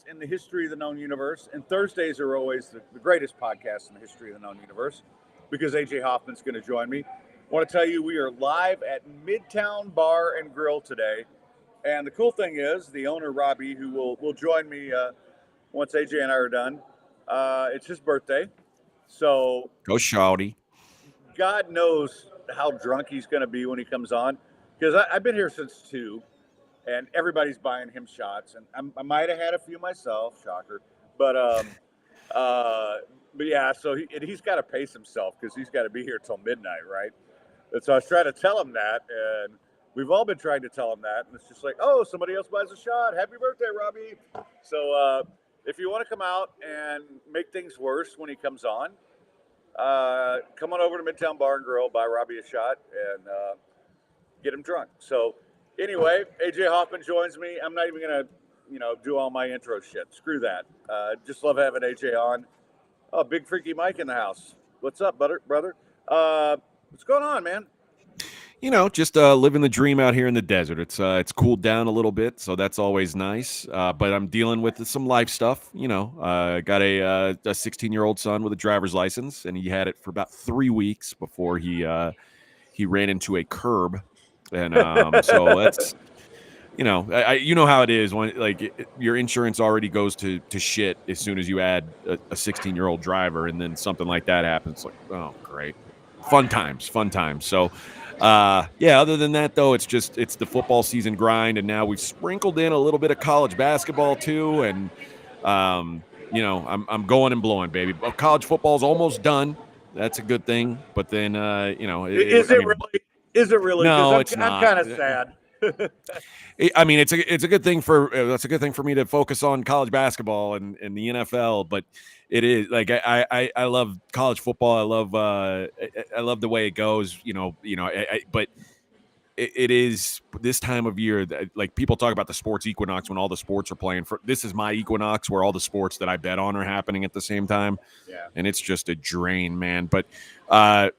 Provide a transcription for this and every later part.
in the history of the known universe. And Thursdays are always the greatest podcast in the history of the known universe because AJ Hoffman's going to join me. I want to tell you we are live at Midtown Bar and Grill today. And the cool thing is, the owner, Robbie, who will join me once AJ and I are done, it's his birthday. So Go Shawty. God knows how drunk he's going to be when he comes on. Because I've been here since 2, and everybody's buying him shots. And I might have had a few myself, shocker. But uh, but yeah, so he's got to pace himself because he's got to be here till midnight, right? And so I was trying to tell him that, and we've all been trying to tell him that, and it's just like, oh, somebody else buys a shot. Happy birthday, Robbie! So if you want to come out and make things worse when he comes on, come on over to Midtown Bar and Grill, buy Robbie a shot, and get him drunk. So anyway, AJ Hoffman joins me. I'm not even gonna, do all my intro shit. Screw that. Just love having AJ on. Oh, Big Freaky Mike in the house. What's up, brother? What's going on, man? Just living the dream out here in the desert. It's cooled down a little bit, so that's always nice. But I'm dealing with some life stuff. Got a 16-year-old son with a driver's license, and he had it for about 3 weeks before he ran into a curb, and so that's you know how it is when your insurance already goes to shit as soon as you add a 16-year-old driver, and then something like that happens. Like, oh, great, fun times. So. Other than that, though, it's the football season grind, and now we've sprinkled in a little bit of college basketball too, and I'm going and blowing, baby. College football's almost done. That's a good thing, but then Is it really? Is it really? No, Because it's I'm not. kind of sad. It's a good thing for that's a good thing for me to focus on college basketball and the NFL, but it is like I love college football. I love the way it goes. But it is this time of year that, like, people talk about the sports equinox when all the sports are playing. This is my equinox where all the sports that I bet on are happening at the same time. Yeah. And it's just a drain, man. But I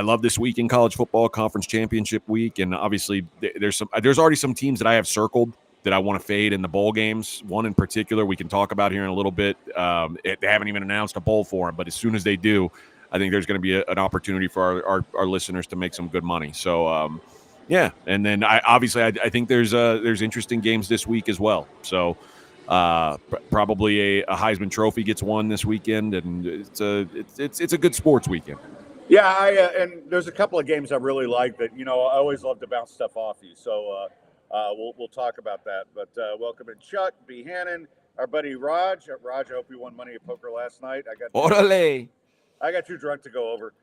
love this week in college football, conference championship week, and obviously there's already some teams that I have circled that I want to fade in the bowl games. One in particular we can talk about here in a little bit. They haven't even announced a bowl for them, but as soon as they do, I think there's going to be an opportunity for our listeners to make some good money. So. Yeah, and then I think there's interesting games this week as well. So probably a Heisman Trophy gets won this weekend, and it's a good sports weekend. Yeah, and there's a couple of games I really like that. I always love to bounce stuff off you. So we'll talk about that. But welcome in Chuck, B. Hannon, our buddy Raj. Raj, I hope you won money at poker last night. I got too drunk to go over.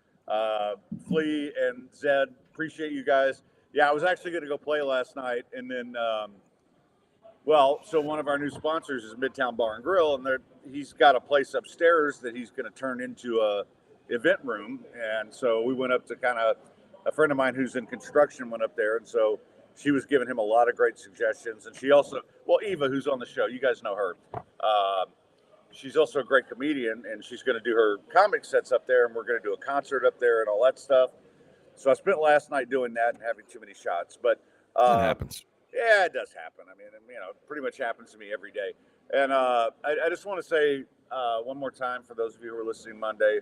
Flea and Zed, appreciate you guys. Yeah, I was actually going to go play last night, and then, so one of our new sponsors is Midtown Bar and Grill, and he's got a place upstairs that he's going to turn into a event room, and so we went up to a friend of mine who's in construction went up there, and so she was giving him a lot of great suggestions, and she also, Eva, who's on the show, you guys know her. She's also a great comedian, and she's going to do her comic sets up there, and we're going to do a concert up there and all that stuff. So I spent last night doing that and having too many shots. But that happens. Yeah, it does happen. I mean, it pretty much happens to me every day. And I just want to say one more time for those of you who are listening Monday,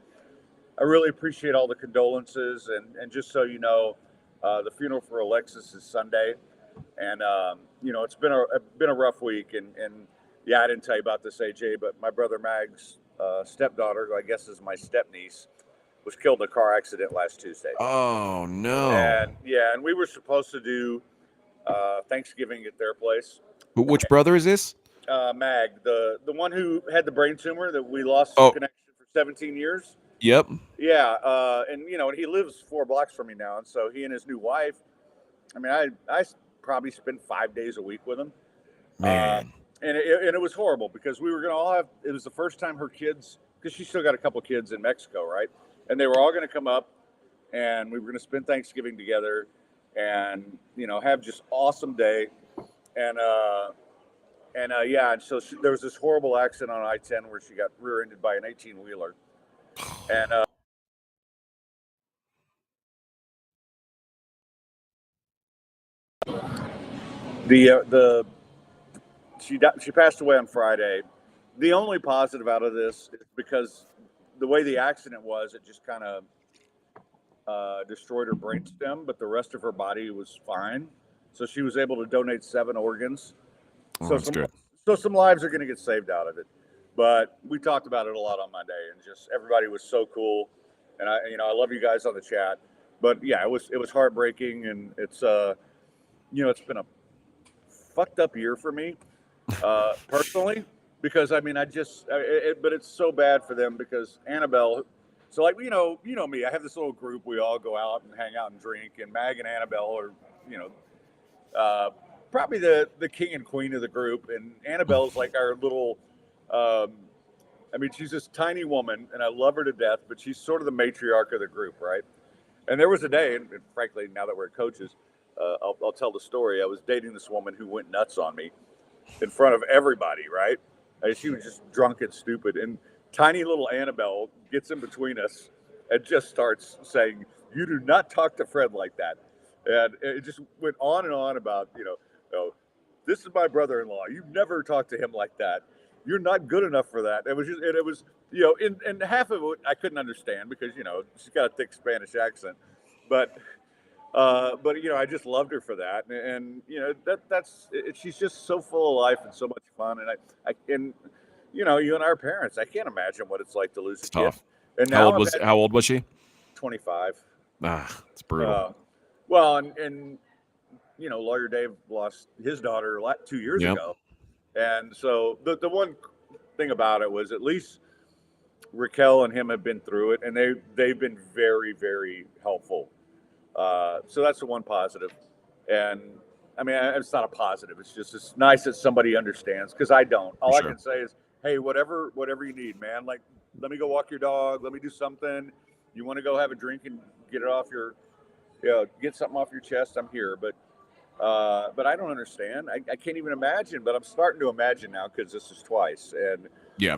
I really appreciate all the condolences. And just so you know, the funeral for Alexis is Sunday. And, it's been a rough week. And yeah, I didn't tell you about this, AJ, but my brother Mag's stepdaughter, who I guess is my stepniece, was killed in a car accident last Tuesday. Oh, no. And we were supposed to do Thanksgiving at their place. Which brother is this? Mag, the one who had the brain tumor that we lost connection for 17 years. Yep. Yeah, and he lives 4 blocks from me now, and so he and his new wife. I mean, I probably spend 5 days a week with him. Man. And it was horrible because we were going to all have. It was the first time her kids, because she's still got a couple kids in Mexico, right? And they were all going to come up, and we were going to spend Thanksgiving together, and have just awesome day, and so there was this horrible accident on I-10 where she got rear-ended by an 18-wheeler, and the she passed away on Friday. The only positive out of this is because the way the accident was, it just kind of destroyed her brainstem, but the rest of her body was fine. So she was able to donate 7 organs. So that's good. So some lives are going to get saved out of it. But we talked about it a lot on Monday, and just everybody was so cool. And I love you guys on the chat. But yeah, it was heartbreaking, and it's it's been a fucked up year for me personally, because I mean but it's so bad for them because Annabelle. So like me, I have this little group. We all go out and hang out and drink, and Mag and Annabelle are probably the king and queen of the group, and Annabelle's like our little. She's this tiny woman, and I love her to death, but she's sort of the matriarch of the group, right? And there was a day, and frankly, now that we're coaches, I'll tell the story. I was dating this woman who went nuts on me in front of everybody, right? And she was just drunk and stupid, and tiny little Annabelle gets in between us and just starts saying, "You do not talk to Fred like that." And it just went on and on about, this is my brother-in-law. You've never talked to him like that. You're not good enough for that. It was just, it was, and half of it I couldn't understand because, she's got a thick Spanish accent, but I just loved her for that. And she's just so full of life and so much fun. And you and our parents, I can't imagine what it's like to lose a kid. Tough. And now how old was she? 25. It's brutal. Well, and Lawyer Dave lost his daughter 2 years ago. And so the one thing about it was at least Raquel and him have been through it, and they've been very, very helpful. So that's the one positive. And I mean, it's not a positive. It's nice that somebody understands, because I don't. All I can say is, hey, whatever you need, man. Like, let me go walk your dog. Let me do something. You want to go have a drink and get it off get something off your chest. I'm here. But I don't understand. I can't even imagine, but I'm starting to imagine now because this is twice. And yeah,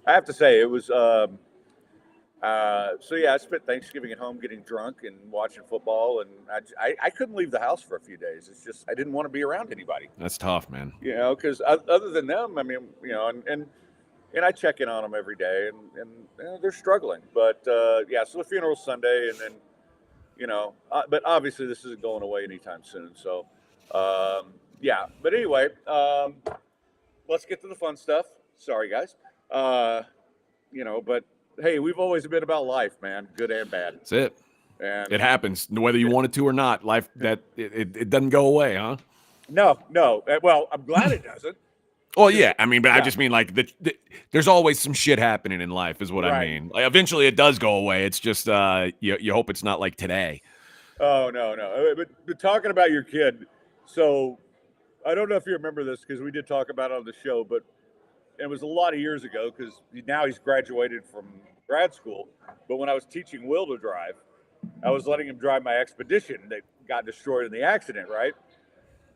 I have to say it was, I spent Thanksgiving at home getting drunk and watching football, and I couldn't leave the house for a few days. It's just, I didn't want to be around anybody. That's tough, man. Because other than them, I mean, and I check in on them every day, and they're struggling. But so the funeral's Sunday, and then, but obviously this isn't going away anytime soon. So, but anyway, let's get to the fun stuff. Sorry, guys. But hey, we've always been about life, man, good and bad. That's it. And it happens, whether you want it to or not. Life, that it doesn't go away, huh? No. Well, I'm glad it doesn't. Well, yeah. I mean, but I just mean like there's always some shit happening in life, is what I mean. Like, eventually, it does go away. It's just you hope it's not like today. Oh no. But talking about your kid, so I don't know if you remember this because we did talk about it on the show, but it was a lot of years ago because now he's graduated from grad school. But when I was teaching Will to drive, I was letting him drive my Expedition that got destroyed in the accident, right?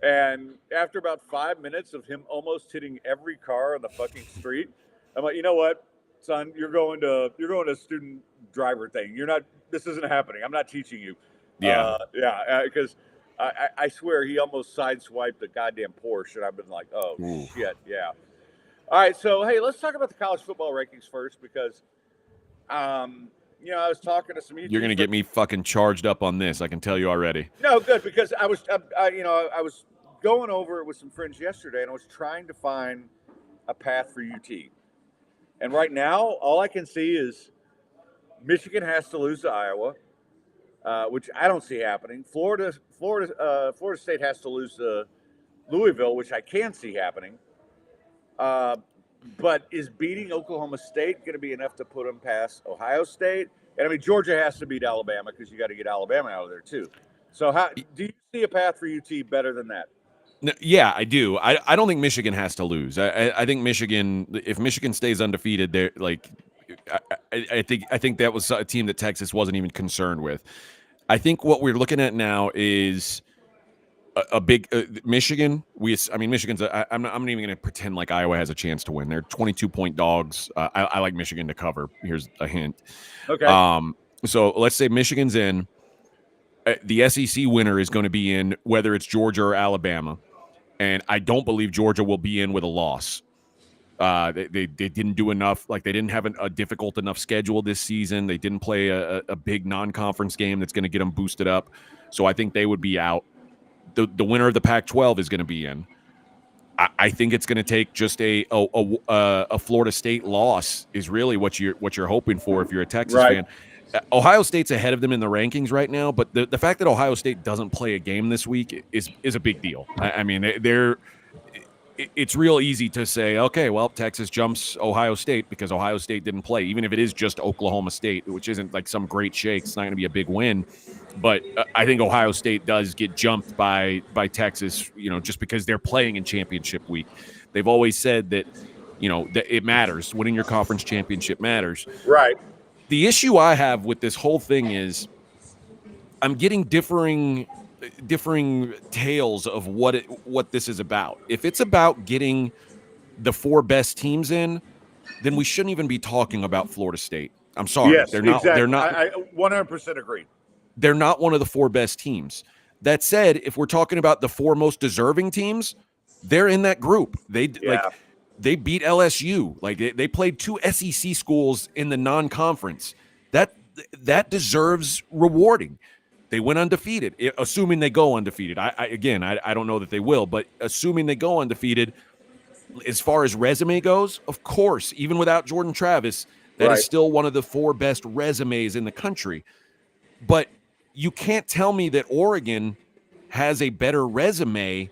And after about 5 minutes of him almost hitting every car on the fucking street, I'm like, you know what, son, you're going to student driver thing. This isn't happening. I'm not teaching you. Yeah. Because I swear he almost sideswiped the goddamn Porsche, and I've been like, oh, shit, yeah. All right, so, hey, let's talk about the college football rankings first because, I was talking to some. You're going to get me fucking charged up on this. I can tell you already. No, good, because I was going over it with some friends yesterday, and I was trying to find a path for UT. And right now, all I can see is Michigan has to lose to Iowa, which I don't see happening. Florida State has to lose to Louisville, which I can see happening. But is beating Oklahoma State going to be enough to put them past Ohio State? And I mean, Georgia has to beat Alabama because you got to get Alabama out of there too. So how do you see a path for UT better than that? No, yeah, I do. I don't think Michigan has to lose. I think Michigan, if Michigan stays undefeated, they're like, I think that was a team that Texas wasn't even concerned with. I think what we're looking at now is a big Michigan. Michigan's. I'm not even going to pretend like Iowa has a chance to win. They're 22-point dogs. I like Michigan to cover. Here's a hint. Okay. So let's say Michigan's in. The SEC winner is going to be in, whether it's Georgia or Alabama. and I don't believe Georgia will be in with a loss. They didn't do enough. Like, they didn't have a difficult enough schedule this season. They didn't play a big non-conference game that's going to get them boosted up. So I think they would be out. The winner of the Pac-12 is going to be in. I think it's going to take just a Florida State loss is really what you're hoping for if you're a Texas fan. Ohio State's ahead of them in the rankings right now, but the fact that Ohio State doesn't play a game this week is a big deal. I mean, it's real easy to say, okay, well, Texas jumps Ohio State because Ohio State didn't play, even if it is just Oklahoma State, which isn't like some great shake. It's not going to be a big win. But I think Ohio State does get jumped by Texas, just because they're playing in championship week. They've always said that, that it matters. Winning your conference championship matters. Right. The issue I have with this whole thing is I'm getting differing tales of what this is about. If it's about getting the 4 best teams in, then we shouldn't even be talking about Florida State. I'm sorry. Yes, they're not. exactly. They're not. I 100% agree. They're not one of the 4 best teams. That said, if we're talking about the 4 most deserving teams, they're in that group. They beat LSU. Like, they played 2 SEC schools in the non-conference. That deserves rewarding. They went undefeated, assuming they go undefeated. I don't know that they will, but assuming they go undefeated, as far as resume goes, of course, even without Jordan Travis, that is still one of the 4 best resumes in the country. But you can't tell me that Oregon has a better resume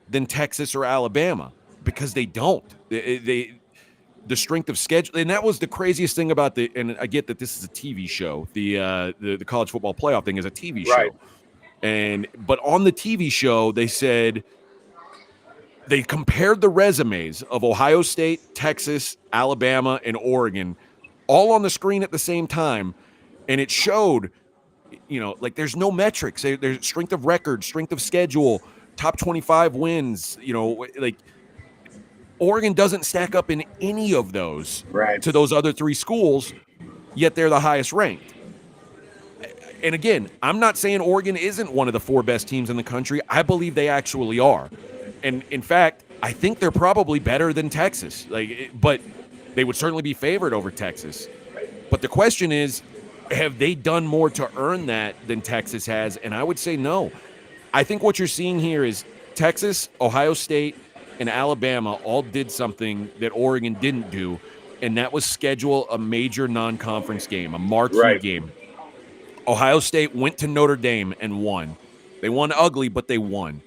than Texas or Alabama, because they don't. The strength of schedule, and that was the craziest thing about and I get that this is a TV show. The college football playoff thing is a TV show. But on the TV show, they said they compared the resumes of Ohio State, Texas, Alabama, and Oregon all on the screen at the same time, and it showed, like, there's no metrics. There's strength of record, strength of schedule, top 25 wins, like, Oregon doesn't stack up in any of those to those other 3 schools, yet they're the highest ranked. And again, I'm not saying Oregon isn't one of the 4 best teams in the country. I believe they actually are. And in fact, I think they're probably better than Texas. But they would certainly be favored over Texas. But the question is, have they done more to earn that than Texas has? And I would say no. I think what you're seeing here is Texas, Ohio State, and Alabama all did something that Oregon didn't do, and that was schedule a major non-conference game, a marquee game. Ohio State went to Notre Dame and won. They won ugly, but they won.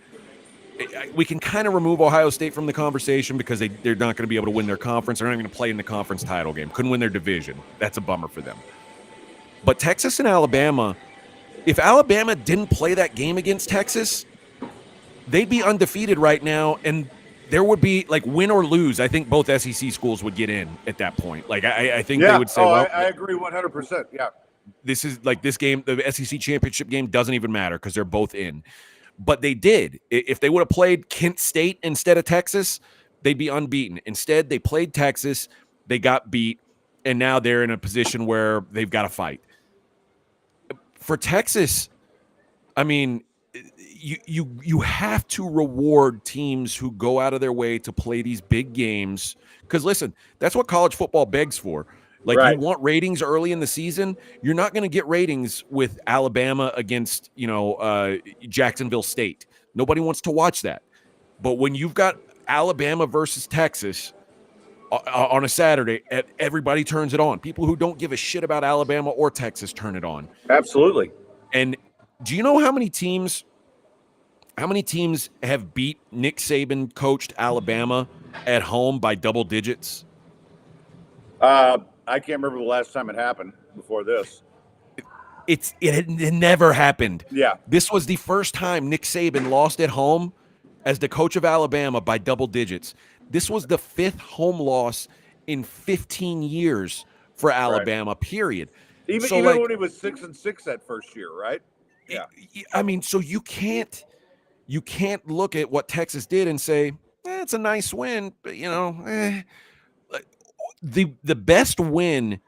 We can kind of remove Ohio State from the conversation because they're not going to be able to win their conference. They're not even going to play in the conference title game. Couldn't win their division. That's a bummer for them. But Texas and Alabama, if Alabama didn't play that game against Texas, they'd be undefeated right now, and there would be, like, win or lose, I think both SEC schools would get in at that point. Like, I think they would say, I agree 100%. Yeah. This is like this game, the SEC championship game doesn't even matter because they're both in. But they did. If they would have played Kent State instead of Texas, they'd be unbeaten. Instead, they played Texas, they got beat, and now they're in a position where they've got to fight. For Texas, I mean, you have to reward teams who go out of their way to play these big games. Because listen, that's what college football begs for. Like, you want ratings early in the season. You're not going to get ratings with Alabama against, Jacksonville State. Nobody wants to watch that. But when you've got Alabama versus Texas on a Saturday, everybody turns it on. People who don't give a shit about Alabama or Texas turn it on. Absolutely. And do you know how many teams have beat Nick Saban coached Alabama at home by double digits? I can't remember the last time it happened before this. It never happened. Yeah. This was the first time Nick Saban lost at home as the coach of Alabama by double digits. This was the 5th home loss in 15 years for Alabama, period. Even when he was 6-6 that first year, right? Yeah. I mean, so you can't look at what Texas did and say, it's a nice win, but the best win,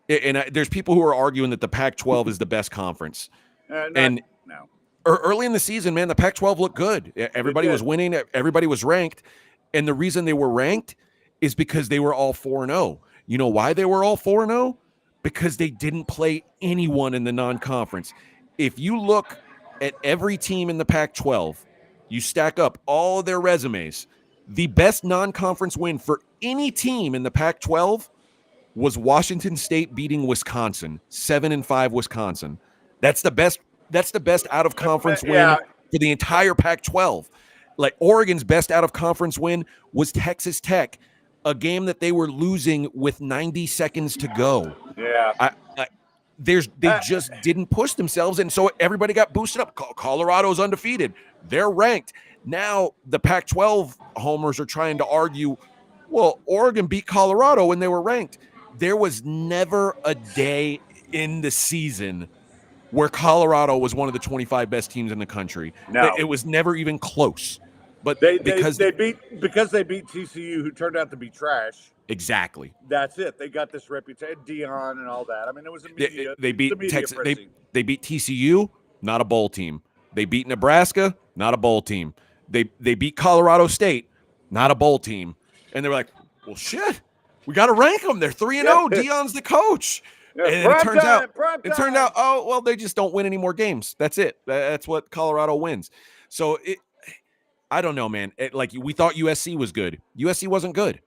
and there's people who are arguing that the Pac-12 is the best conference. No. early in the season, man, the Pac-12 looked good. Everybody was winning. Everybody was ranked. And the reason they were ranked is because they were all 4-0. You know why they were all 4-0? Because they didn't play anyone in the non-conference. If you look at every team in the Pac-12, you stack up all of their resumes, the best non-conference win for any team in the Pac-12 was Washington State beating Wisconsin, 7-5 Wisconsin. That's the best out of conference win for the entire Pac-12. Like Oregon's best out of conference win was Texas Tech, a game that they were losing with 90 seconds to go. Yeah. They just didn't push themselves, and so everybody got boosted up. Colorado's undefeated. They're ranked. Now the Pac-12 homers are trying to argue, well, Oregon beat Colorado when they were ranked. There was never a day in the season where Colorado was one of the 25 best teams in the country. No. It was never even close. But because they beat TCU, who turned out to be trash. Exactly. That's it. They got this reputation, Dion and all that. I mean, it was immediate. They beat Texas. They beat TCU, not a bowl team. They beat Nebraska, not a bowl team. They beat Colorado State, not a bowl team. And they were like, well, shit, we got to rank them. They're 3-0. Dion's the coach. Yeah, and it turned out, oh, well, they just don't win any more games. That's it. That's what Colorado wins. So I don't know, man. Like we thought USC was good. USC wasn't good.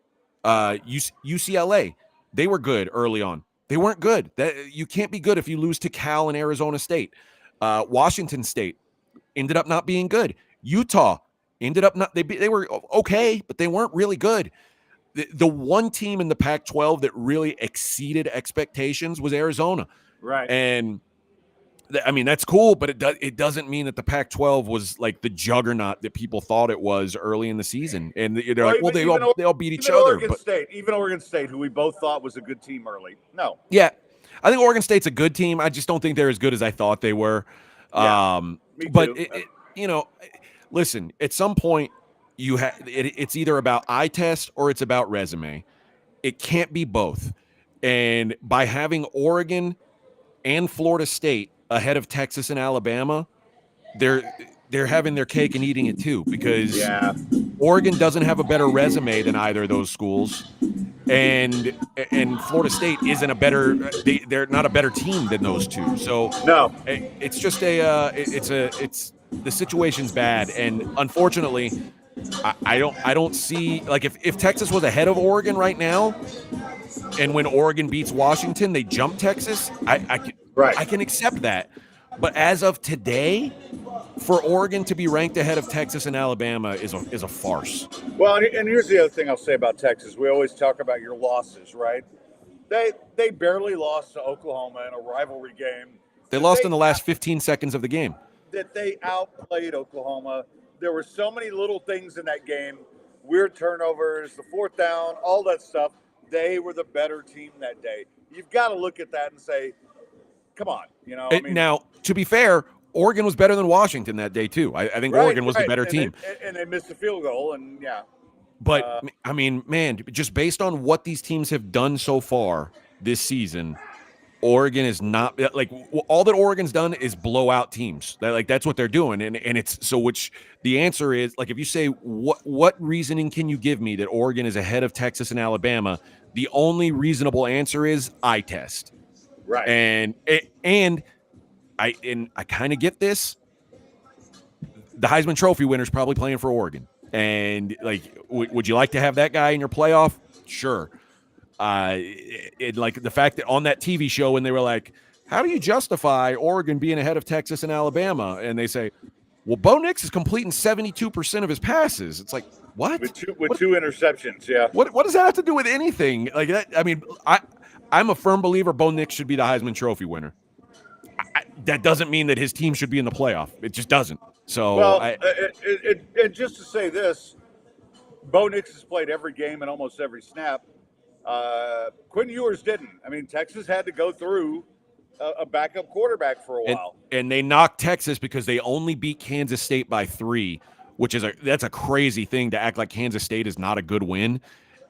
UCLA, they were good early on. They weren't good. You can't be good if you lose to Cal and Arizona State. Washington State ended up not being good. Utah ended up not. They were okay, but they weren't really good. The one team in the Pac-12 that really exceeded expectations was Arizona. Right. And I mean, that's cool, but it doesn't mean that the Pac-12 was like the juggernaut that people thought it was early in the season. And they're like, well, they all beat each other. Even Oregon State, who we both thought was a good team early. No. Yeah. I think Oregon State's a good team. I just don't think they're as good as I thought they were. Yeah, me too. But listen, at some point it's either about eye test or it's about resume. It can't be both. And by having Oregon and Florida State ahead of Texas and Alabama, they're having their cake and eating it too, because Oregon doesn't have a better resume than either of those schools, and Florida State isn't a better. They're not a better team than those two. So no, it's just it's the situation's bad, and unfortunately, I don't see, like, if Texas was ahead of Oregon right now, and when Oregon beats Washington, they jump Texas, I can accept that. But as of today, for Oregon to be ranked ahead of Texas and Alabama is a farce. Well, and here's the other thing I'll say about Texas. We always talk about your losses, right? They barely lost to Oklahoma in a rivalry game. They lost in the last 15 seconds of the game. That they outplayed Oklahoma. There were so many little things in that game, weird turnovers, the fourth down, all that stuff. They were the better team that day. You've got to look at that and say, come on. Now, to be fair, Oregon was better than Washington that day, too. I think Oregon was the better team. And they missed the field goal, and But, I mean, man, just based on what these teams have done so far this season, Oregon is not, like, all that Oregon's done is blow out teams. That's what they're doing. And it's so, which the answer is, like, if you say, what reasoning can you give me that Oregon is ahead of Texas and Alabama? The only reasonable answer is eye test. Right. And I kind of get this. The Heisman Trophy winner is probably playing for Oregon. And, like, would you like to have that guy in your playoff? Sure. Like the fact that on that TV show when they were like, how do you justify Oregon being ahead of Texas and Alabama? And they say, well, Bo Nix is completing 72% of his passes. It's like, what? With two interceptions, yeah. What does that have to do with anything? Like that? I mean, I'm a firm believer Bo Nix should be the Heisman Trophy winner. That doesn't mean that his team should be in the playoff. It just doesn't. So, well, and just to say this, Bo Nix has played every game and almost every snap. Quinn Ewers didn't. I mean, Texas had to go through a backup quarterback for a while. And they knocked Texas because they only beat Kansas State by 3, which is that's a crazy thing to act like Kansas State is not a good win.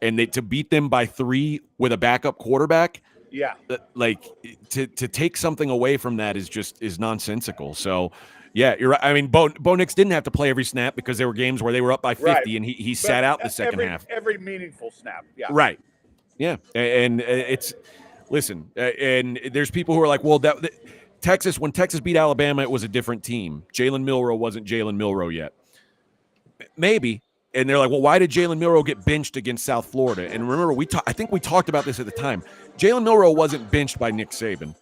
And to beat them by 3 with a backup quarterback, yeah, like to take something away from that is nonsensical. So Yeah, you're right. I mean, Bo Nix didn't have to play every snap because there were games where they were up by 50 Right. and he But sat out the second half. every meaningful snap. Yeah. Right. Yeah. And it's listen, and there's people who are like, well, Texas, when Texas beat Alabama, it was a different team. Jalen Milroe wasn't Jalen Milroe yet. Maybe. And they're like, well, why did Jalen Milroe get benched against South Florida? And remember, I think we talked about this at the time. Jalen Milroe wasn't benched by Nick Saban.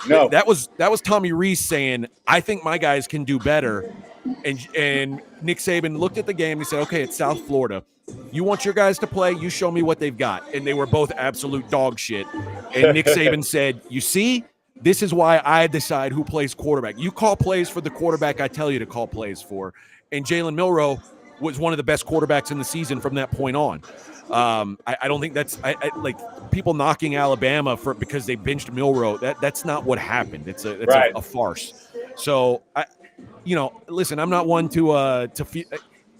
No. That was Tommy Rees saying, I think my guys can do better. And Nick Saban looked at the game and he said, okay, it's South Florida. You want your guys to play, you show me what they've got. And they were both absolute dog shit. And Nick Saban said, you see, this is why I decide who plays quarterback. You call plays for the quarterback I tell you to call plays for. And Jalen Milroe was one of the best quarterbacks in the season from that point on. I don't think that's like people knocking Alabama because they benched Milroe. That's not what happened. It's a farce. So listen, I'm not one to feel.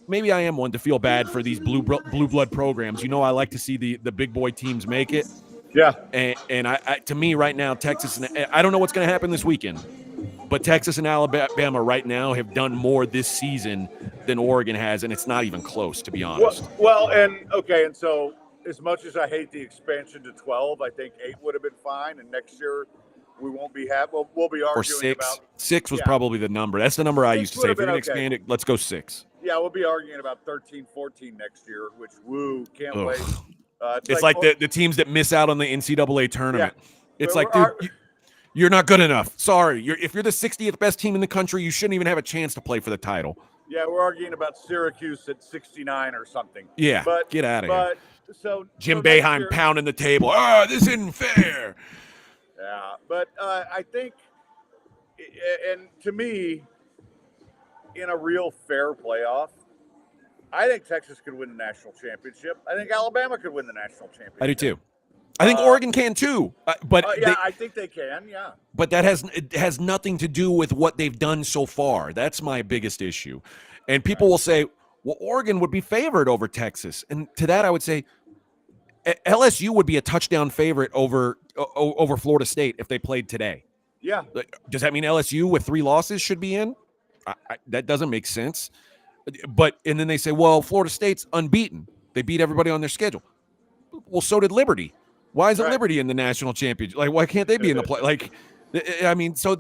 Maybe I am one to feel bad for these blue blood programs. I like to see the big boy teams make it. Yeah. And I to me right now, Texas and I don't know what's going to happen this weekend. But Texas and Alabama right now have done more this season than Oregon has, and it's not even close, to be honest. Well, and so as much as I hate the expansion to 12, I think 8 would have been fine, and next year we won't be happy. We'll be arguing or 6. about 6 was probably the number. That's the number I used to say. If you're going to expand it, let's go 6. Yeah, we'll be arguing about 13, 14 next year, which can't wait. It's like the teams that miss out on the NCAA tournament. Yeah. It's like, dude. You're not good enough. Sorry. If you're the 60th best team in the country, you shouldn't even have a chance to play for the title. Yeah, we're arguing about Syracuse at 69 or something. Yeah, get out of here. So Jim Boeheim pounding the table. This isn't fair. Yeah, but I think, and to me, in a real fair playoff, I think Texas could win the national championship. I think Alabama could win the national championship. I do too. I think Oregon can too, I think they can. Yeah, but it has nothing to do with what they've done so far. That's my biggest issue. And people will say, "Well, Oregon would be favored over Texas," and to that, I would say, LSU would be a touchdown favorite over Florida State if they played today. Yeah. Does that mean LSU with 3 losses should be in? That doesn't make sense. And then they say, "Well, Florida State's unbeaten. They beat everybody on their schedule." Well, so did Liberty. Why isn't Liberty in the national championship? Like, why can't they be in the play? Like, I mean, so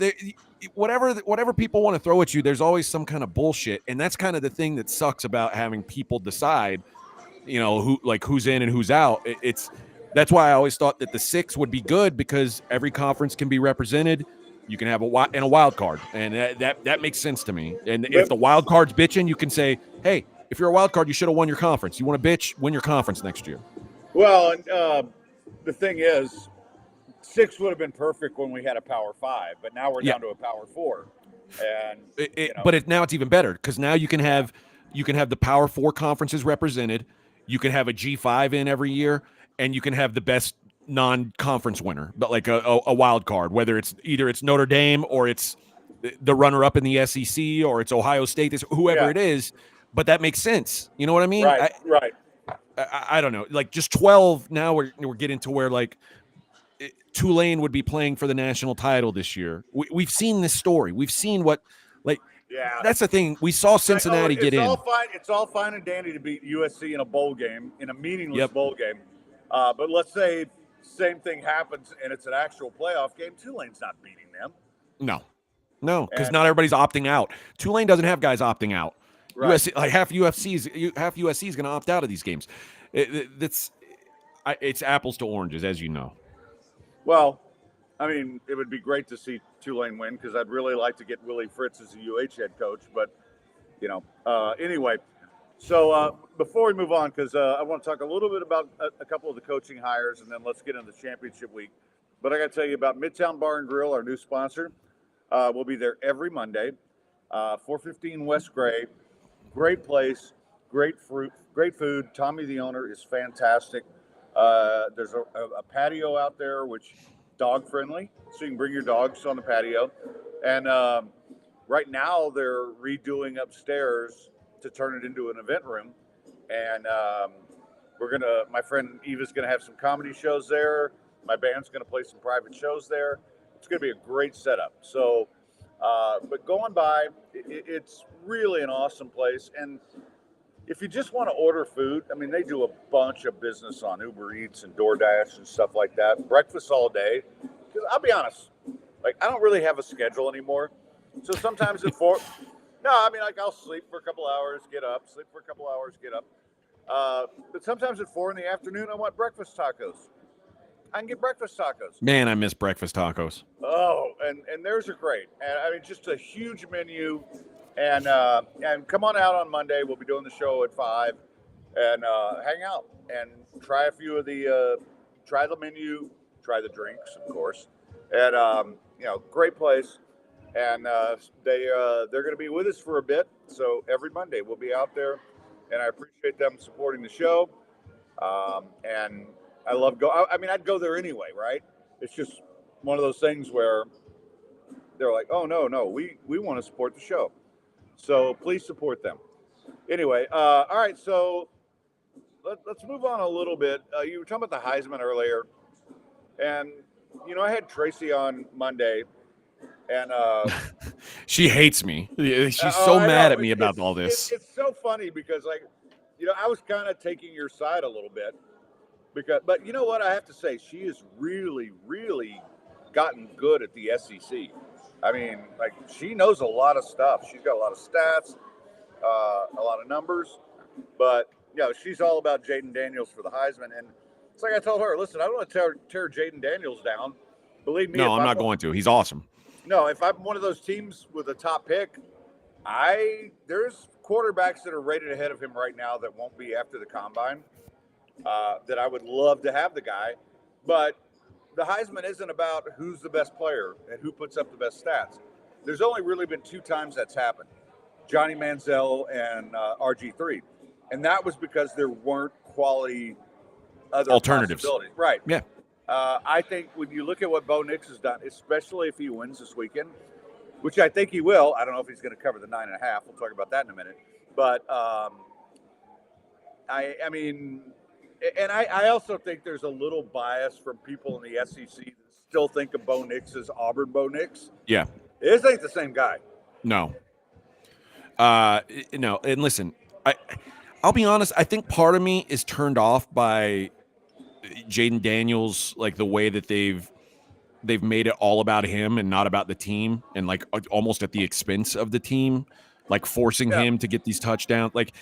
whatever people want to throw at you, there's always some kind of bullshit, and that's kind of the thing that sucks about having people decide, who's in and who's out. That's why I always thought that the 6 would be good because every conference can be represented. You can have a wild card, and that makes sense to me. And if the wild card's bitching, you can say, hey, if you're a wild card, you should have won your conference. You want to bitch, win your conference next year. Well, and the thing is, 6 would have been perfect when we had a Power 5, but now we're down to a Power 4. And but now it's even better because now you can have the Power 4 conferences represented. You can have a G5 in every year, and you can have the best non-conference winner, but like a wild card, whether it's Notre Dame or it's the runner-up in the SEC or it's Ohio State, whoever it is. But that makes sense. You know what I mean? Right. I don't know. Like just 12. Now we're getting to where like Tulane would be playing for the national title this year. We've seen this story. We've seen what like. Yeah, that's the thing. We saw Cincinnati get in. It's all fine and dandy to beat USC in a bowl game, in a meaningless bowl game. But let's say same thing happens and it's an actual playoff game. Tulane's not beating them. No, because not everybody's opting out. Tulane doesn't have guys opting out. Right. USC, like half USC is going to opt out of these games. It's apples to oranges, as you know. Well, I mean, it would be great to see Tulane win because I'd really like to get Willie Fritz as a UH head coach. But, anyway. So before we move on, because I want to talk a little bit about a couple of the coaching hires, and then let's get into the championship week. But I got to tell you about Midtown Bar and Grill, our new sponsor. We'll be there every Monday, 415 West Gray. Great place, great food. Tommy, the owner, is fantastic. There's a patio out there, which dog friendly, so you can bring your dogs on the patio. And right now they're redoing upstairs to turn it into an event room. And my friend Eva's gonna have some comedy shows there. My band's gonna play some private shows there. It's gonna be a great setup. So But going by, it's really an awesome place. And if you just want to order food, I mean, they do a bunch of business on Uber Eats and DoorDash and stuff like that. Breakfast all day. Because I'll be honest, like I don't really have a schedule anymore. So sometimes at four, no, I mean like I'll sleep for a couple hours, get up, sleep for a couple hours, get up. But sometimes at 4 in the afternoon, I want breakfast tacos. I can get breakfast tacos. Man, I miss breakfast tacos. Oh, and theirs are great. And I mean, just a huge menu. And come on out on Monday. We'll be doing the show at 5, and hang out and try a few of the try the menu, try the drinks, of course. And great place. And they're going to be with us for a bit. So every Monday we'll be out there, and I appreciate them supporting the show. And I love I'd go there anyway, right? It's just one of those things where they're like, oh no, we want to support the show. So please support them. Anyway, all right. So let's move on a little bit. You were talking about the Heisman earlier, and I had Tracy on Monday, and she hates me. She's so mad at me about all this. It's so funny because, like, I was kind of taking your side a little bit but you know what? I have to say, she has really, really gotten good at the SEC. I mean, like, she knows a lot of stuff. She's got a lot of stats, a lot of numbers. But, she's all about Jaden Daniels for the Heisman. And it's like I told her, listen, I don't want to tear Jaden Daniels down. Believe me. No, I'm not going to. He's awesome. No, if I'm one of those teams with a top pick, there's quarterbacks that are rated ahead of him right now that won't be after the combine, that I would love to have the guy. But the Heisman isn't about who's the best player and who puts up the best stats. There's only really been 2 times that's happened, Johnny Manziel and RG3. And that was because there weren't quality other alternatives. Right. Yeah. I think when you look at what Bo Nix has done, especially if he wins this weekend, which I think he will. I don't know if he's going to cover the 9.5. We'll talk about that in a minute. But I mean, and I also think there's a little bias from people in the SEC that still think of Bo Nix as Auburn Bo Nix. Yeah. This ain't the same guy. No. No. And listen, I'll be honest. I think part of me is turned off by Jaden Daniels, like the way that they've made it all about him and not about the team, and like almost at the expense of the team, like forcing him to get these touchdowns. Like,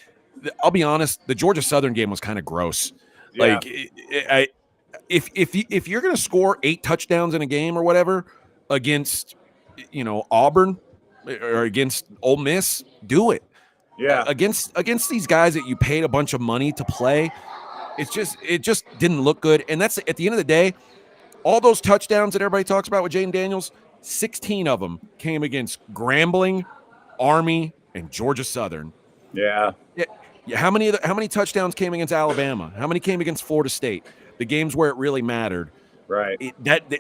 I'll be honest, the Georgia Southern game was kind of gross. Yeah. Like, if you're going to score 8 touchdowns in a game or whatever against, Auburn or against Ole Miss, do it. Yeah. Against these guys that you paid a bunch of money to play, it just didn't look good. And that's, at the end of the day, all those touchdowns that everybody talks about with Jaden Daniels, 16 of them came against Grambling, Army, and Georgia Southern. Yeah. Yeah. How many touchdowns came against Alabama? How many came against Florida State? The games where it really mattered. Right.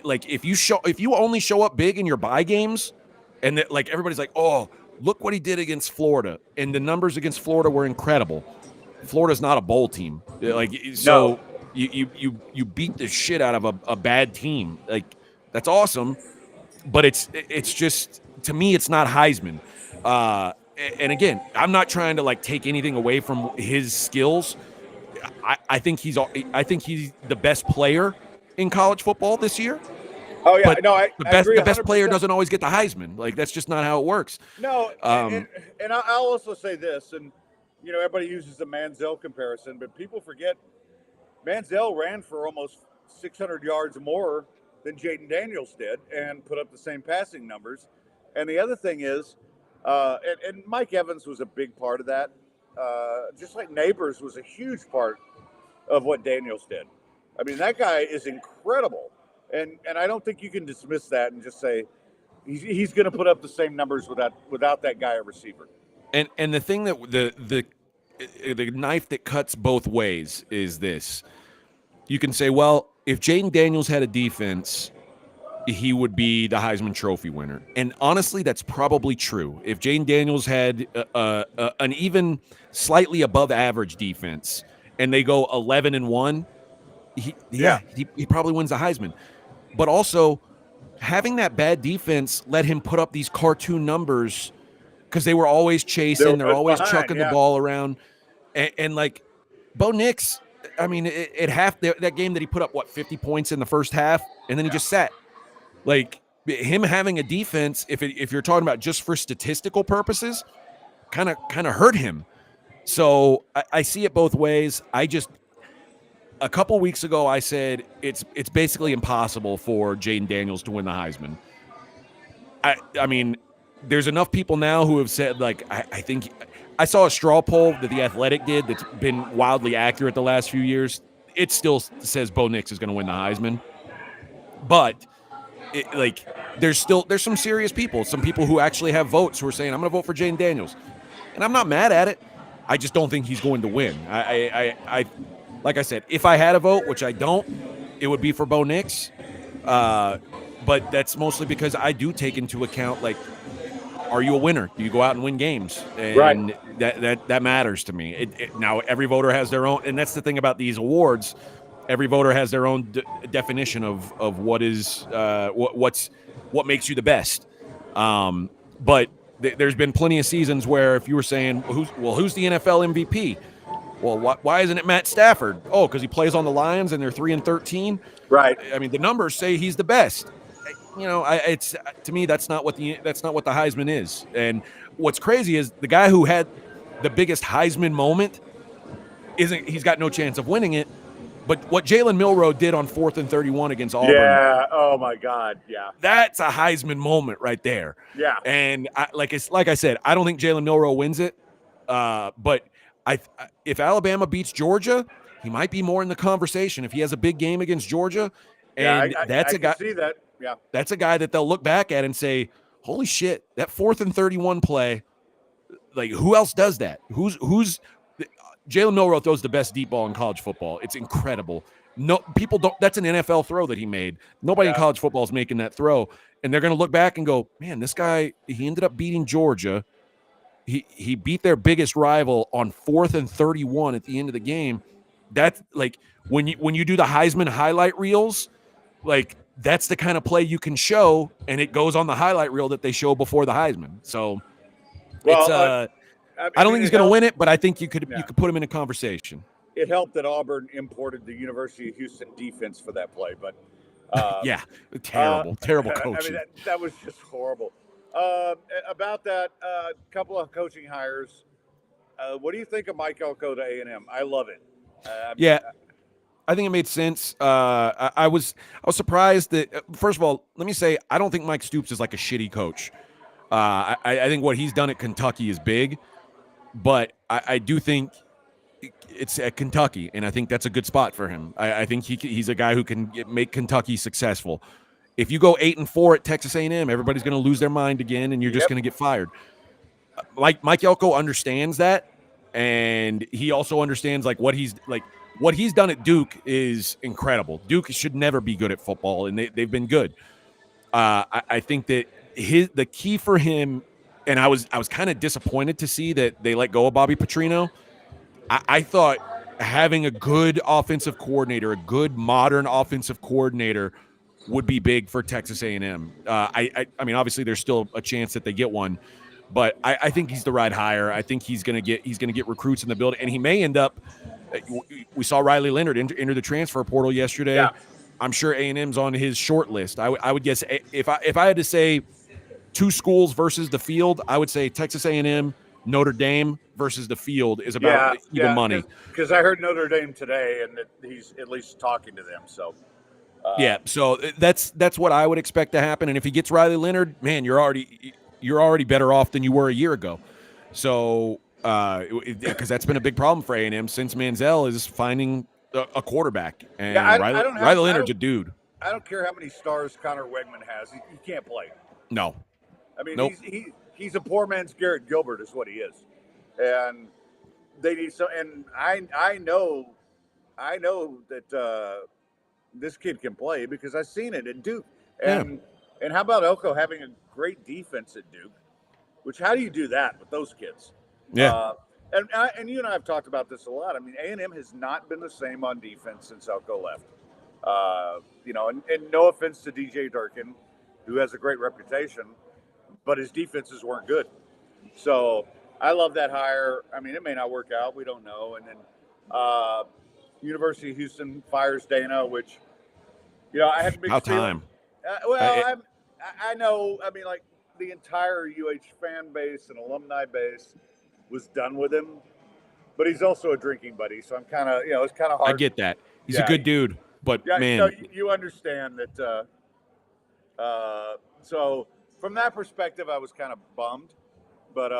Like if you only show up big in your bye games, and like everybody's like, oh, look what he did against Florida, and the numbers against Florida were incredible. Florida's not a bowl team. Like, so No. You beat the shit out of a bad team. Like, that's awesome, but it's just, to me, it's not Heisman. And again, I'm not trying to like take anything away from his skills. I think he's the best player in college football this year. Oh yeah, but no, the best player doesn't always get the Heisman. Like, that's just not how it works. No, and I'll also say this, and everybody uses the Manziel comparison, but people forget Manziel ran for almost 600 yards more than Jaden Daniels did and put up the same passing numbers. And the other thing is, and Mike Evans was a big part of that. Just like Neighbors was a huge part of what Daniels did. I mean, that guy is incredible. And I don't think you can dismiss that and just say he's going to put up the same numbers without that guy a receiver. And the thing that the knife that cuts both ways is this. You can say, well, if Jaden Daniels had a defense, he would be the Heisman Trophy winner. And honestly, that's probably true. If Jaden Daniels had an even slightly above average defense and they go 11-1, he probably wins the Heisman. But also, having that bad defense let him put up these cartoon numbers because they were always chasing, they're always chucking the ball around, and like Bo Nix, I mean, it half that game that he put up 50 points in the first half, and then he just sat. Like him having a defense, if you're talking about just for statistical purposes, kind of hurt him. So I see it both ways. A couple weeks ago, I said it's basically impossible for Jaden Daniels to win the Heisman. I mean, there's enough people now who have said, like, I think I saw a straw poll that The Athletic did that's been wildly accurate the last few years. It still says Bo Nix is going to win the Heisman. But, there's some serious people, some people who actually have votes who are saying, I'm going to vote for Jaden Daniels. And I'm not mad at it. I just don't think he's going to win. I like I said, if I had a vote, which I don't, it would be for Bo Nix. But that's mostly because I do take into account, like, are you a winner? Do you go out and win games? And that matters to me. Now, every voter has their own, and that's the thing about these awards. Every voter has their own definition of what is what makes you the best. But there's been plenty of seasons where if you were saying, who's the NFL MVP? Well, why isn't it Matt Stafford? Oh, because he plays on the Lions and they're 3-13. Right. I mean, the numbers say he's the best. It's to me that's not what the Heisman is. And what's crazy is the guy who had the biggest Heisman moment he's got no chance of winning it. But what Jalen Milroe did on 4th and 31 against Auburn. Yeah. Oh my God. Yeah. That's a Heisman moment right there. Yeah. And like I said, I don't think Jalen Milroe wins it. But if Alabama beats Georgia, he might be more in the conversation if he has a big game against Georgia. And that's a guy. See that? Yeah. That's a guy that they'll look back at and say, "Holy shit, that 4th and 31 play! Like, who else does that? Who's Jalen Milroe throws the best deep ball in college football. It's incredible. No, people don't. That's an NFL throw that he made. Nobody in college football is making that throw, and they're going to look back and go, "Man, this guy. He ended up beating Georgia. He beat their biggest rival on 4th and 31 at the end of the game. That's like when you do the Heisman highlight reels, like that's the kind of play you can show, and it goes on the highlight reel that they show before the Heisman. So, I don't think he's going to win it, but I think you could put him in a conversation. It helped that Auburn imported the University of Houston defense for that play, but terrible coaching. I mean, that was just horrible. About that, couple of coaching hires. What do you think of Mike Elko to A&M? I love it. I think it made sense. I was surprised that, first of all, let me say, I don't think Mike Stoops is like a shitty coach. I think what he's done at Kentucky is big, but I do think it's at Kentucky, and I think that's a good spot for him. I think he's a guy who can make Kentucky successful. If you go 8-4 at Texas A&M, everybody's going to lose their mind again, and you're just going to get fired. Mike Elko understands that, and he also understands what he's done at Duke is incredible. Duke should never be good at football, and they've been good. I think that the key for him, and I was kind of disappointed to see that they let go of Bobby Petrino. I thought having a good offensive coordinator, a good modern offensive coordinator, would be big for Texas A&M. I mean, obviously, there's still a chance that they get one, but I think he's the right hire. I think he's going to get recruits in the building, and he may end up. We saw Riley Leonard enter the transfer portal yesterday. Yeah. I'm sure A&M's on his short list. I would guess if I had to say two schools versus the field, I would say Texas A&M, Notre Dame versus the field is about even money. Because I heard Notre Dame today, and that he's at least talking to them. So. So that's what I would expect to happen. And if he gets Riley Leonard, man, you're already better off than you were a year ago. So because that's been a big problem for A&M since Manziel is finding a quarterback. And Riley Leonard's a dude. I don't care how many stars Connor Wegman has. He can't play. No. I mean, nope. He's a poor man's Garrett Gilbert is what he is. And they need so. And I know that this kid can play because I've seen it at Duke. And how about Elko having a great defense at Duke? Which how do you do that with those kids? Yeah. And you and I have talked about this a lot. I mean, A&M has not been the same on defense since Elko left. And no offense to DJ Durkin, who has a great reputation, but his defenses weren't good. So I love that hire. I mean, it may not work out. We don't know. And then University of Houston fires Dana, which, I had About mixed feelings. time. I know. I mean, like the entire UH fan base and alumni base was done with him, but he's also a drinking buddy. So I'm kind of, it's kind of I hard. get that. He's a Yeah. good dude, but Yeah, man, you understand that. So from that perspective, I was kind of bummed, but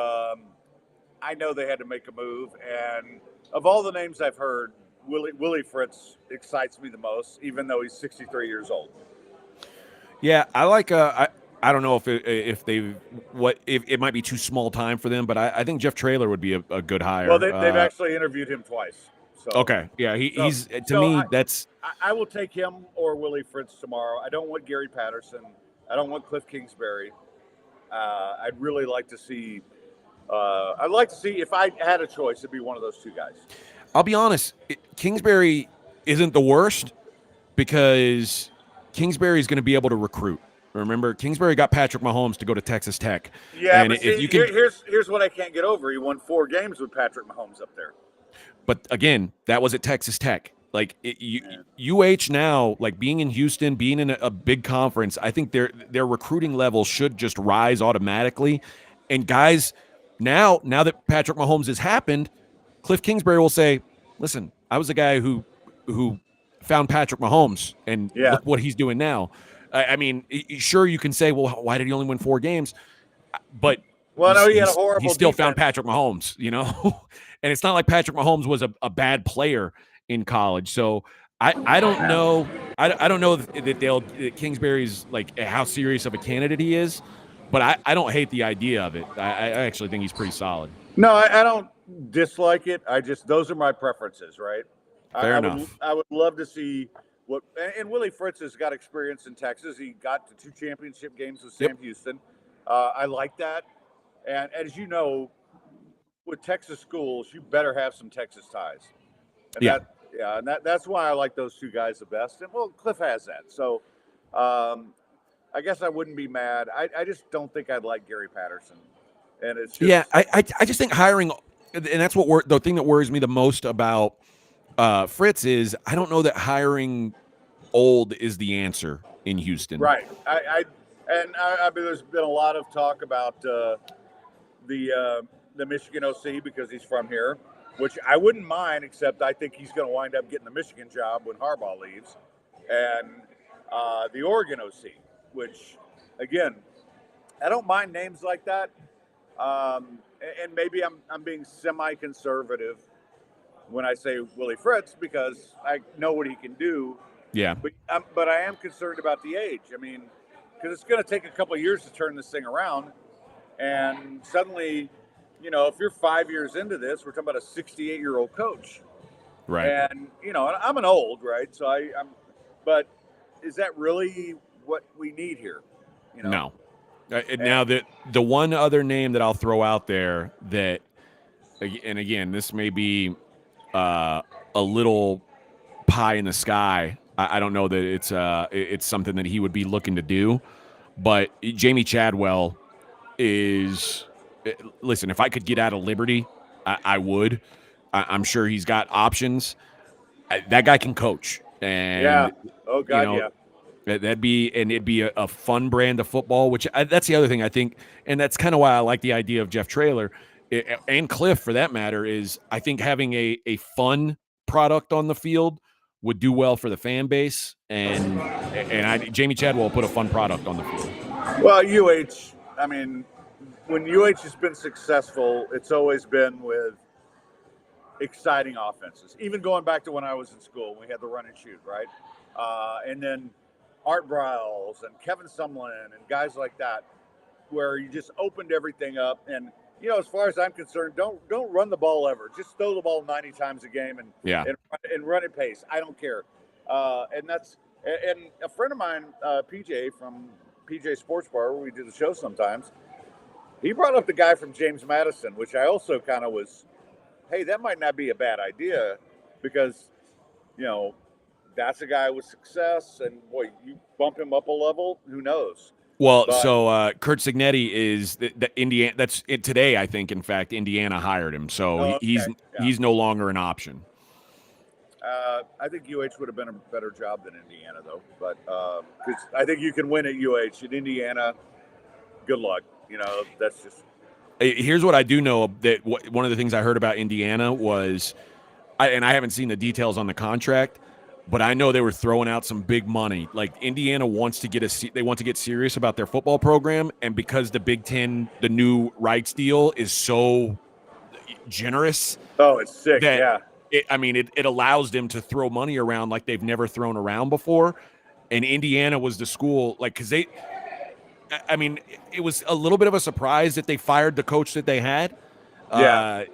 I know they had to make a move. And of all the names I've heard, Willie Fritz excites me the most, even though he's 63 years old. yeah, I like. I don't know if it might be too small time for them, but I think Jeff Traylor would be a good hire. Well, they've actually interviewed him twice. So okay, yeah, he's to me that's. I will take him or Willie Fritz tomorrow. I don't want Gary Patterson. I don't want Cliff Kingsbury. I'd really like to see. I'd like to see if I had a choice, it'd be one of those two guys. I'll be honest, Kingsbury isn't the worst because Kingsbury is going to be able to recruit. Remember, Kingsbury got Patrick Mahomes to go to Texas Tech. Yeah, and but see, here's what I can't get over. He won 4 games with Patrick Mahomes up there. But again, that was at Texas Tech. Like UH now, like being in Houston, being in a big conference, I think their recruiting level should just rise automatically. And guys, now that Patrick Mahomes has happened, Cliff Kingsbury will say, "Listen, I was the guy who found Patrick Mahomes, and look what he's doing now." I mean, sure, you can say, "Well, why did he only win 4 games?" But he had a horrible. He still defense. found Patrick Mahomes, and it's not like Patrick Mahomes was a bad player in college. So I don't know. I don't know that Kingsbury's like how serious of a candidate he is, but I don't hate the idea of it. I actually think he's pretty solid. No, I don't dislike it. Those are my preferences, right? Fair enough. I would love to see and Willie Fritz has got experience in Texas. He got to 2 championship games with Sam Houston. I like that. And as you know, with Texas schools, you better have some Texas ties. And that's why I like those 2 guys the best. And Cliff has that. So I guess I wouldn't be mad. I just don't think I'd like Gary Patterson. And it's just, I just think hiring, and that's the thing that worries me the most about Fritz is I don't know that hiring old is the answer in Houston. Right. I mean, there's been a lot of talk about the Michigan OC because he's from here, which I wouldn't mind, except I think he's going to wind up getting the Michigan job when Harbaugh leaves, and the Oregon OC, which, again, I don't mind names like that, and maybe I'm being semi-conservative when I say Willie Fritz because I know what he can do. Yeah. But I am concerned about the age. I mean, because it's going to take a couple of years to turn this thing around. And suddenly, if you're 5 years into this, we're talking about a 68-year-old coach. Right. And, I'm an old, right? So but is that really what we need here? No. Now, the one other name that I'll throw out there that, and again, this may be a little pie in the sky. I don't know that it's something that he would be looking to do, but Jamie Chadwell is. Listen, if I could get out of Liberty, I would. I'm sure he's got options. That guy can coach, and it'd be a fun brand of football. Which that's the other thing I think, and that's kind of why I like the idea of Jeff Traylor and Cliff for that matter. Is I think having a fun product on the field would do well for the fan base, and Jamie Chadwell put a fun product on the field. Well, UH, I mean, when UH has been successful, it's always been with exciting offenses. Even going back to when I was in school, we had the run and shoot, right? And then Art Briles and Kevin Sumlin and guys like that, where you just opened everything up. And as far as I'm concerned, don't run the ball ever. Just throw the ball 90 times a game and run at pace. I don't care. And a friend of mine, PJ from PJ Sports Bar, where we do the show sometimes, he brought up the guy from James Madison, which I also kind of was, hey, that might not be a bad idea because, that's a guy with success, and boy, you bump him up a level, who knows? Well, But so Kurt Signetti is the Indiana. That's it today, I think. In fact, Indiana hired him, so oh, okay, yeah. he's no longer an option. I think UH would have been a better job than Indiana, though. But because I think you can win at UH. In Indiana, good luck. That's just. Here's what I do know that one of the things I heard about Indiana was, and I haven't seen the details on the contract, but I know they were throwing out some big money. Like Indiana wants to they want to get serious about their football program, and because the Big Ten, the new rights deal is so generous. Oh, it's sick. That Yeah. It allows them to throw money around like they've never thrown around before. And Indiana was the school, like, because it was a little bit of a surprise that they fired the coach that they had. Yeah.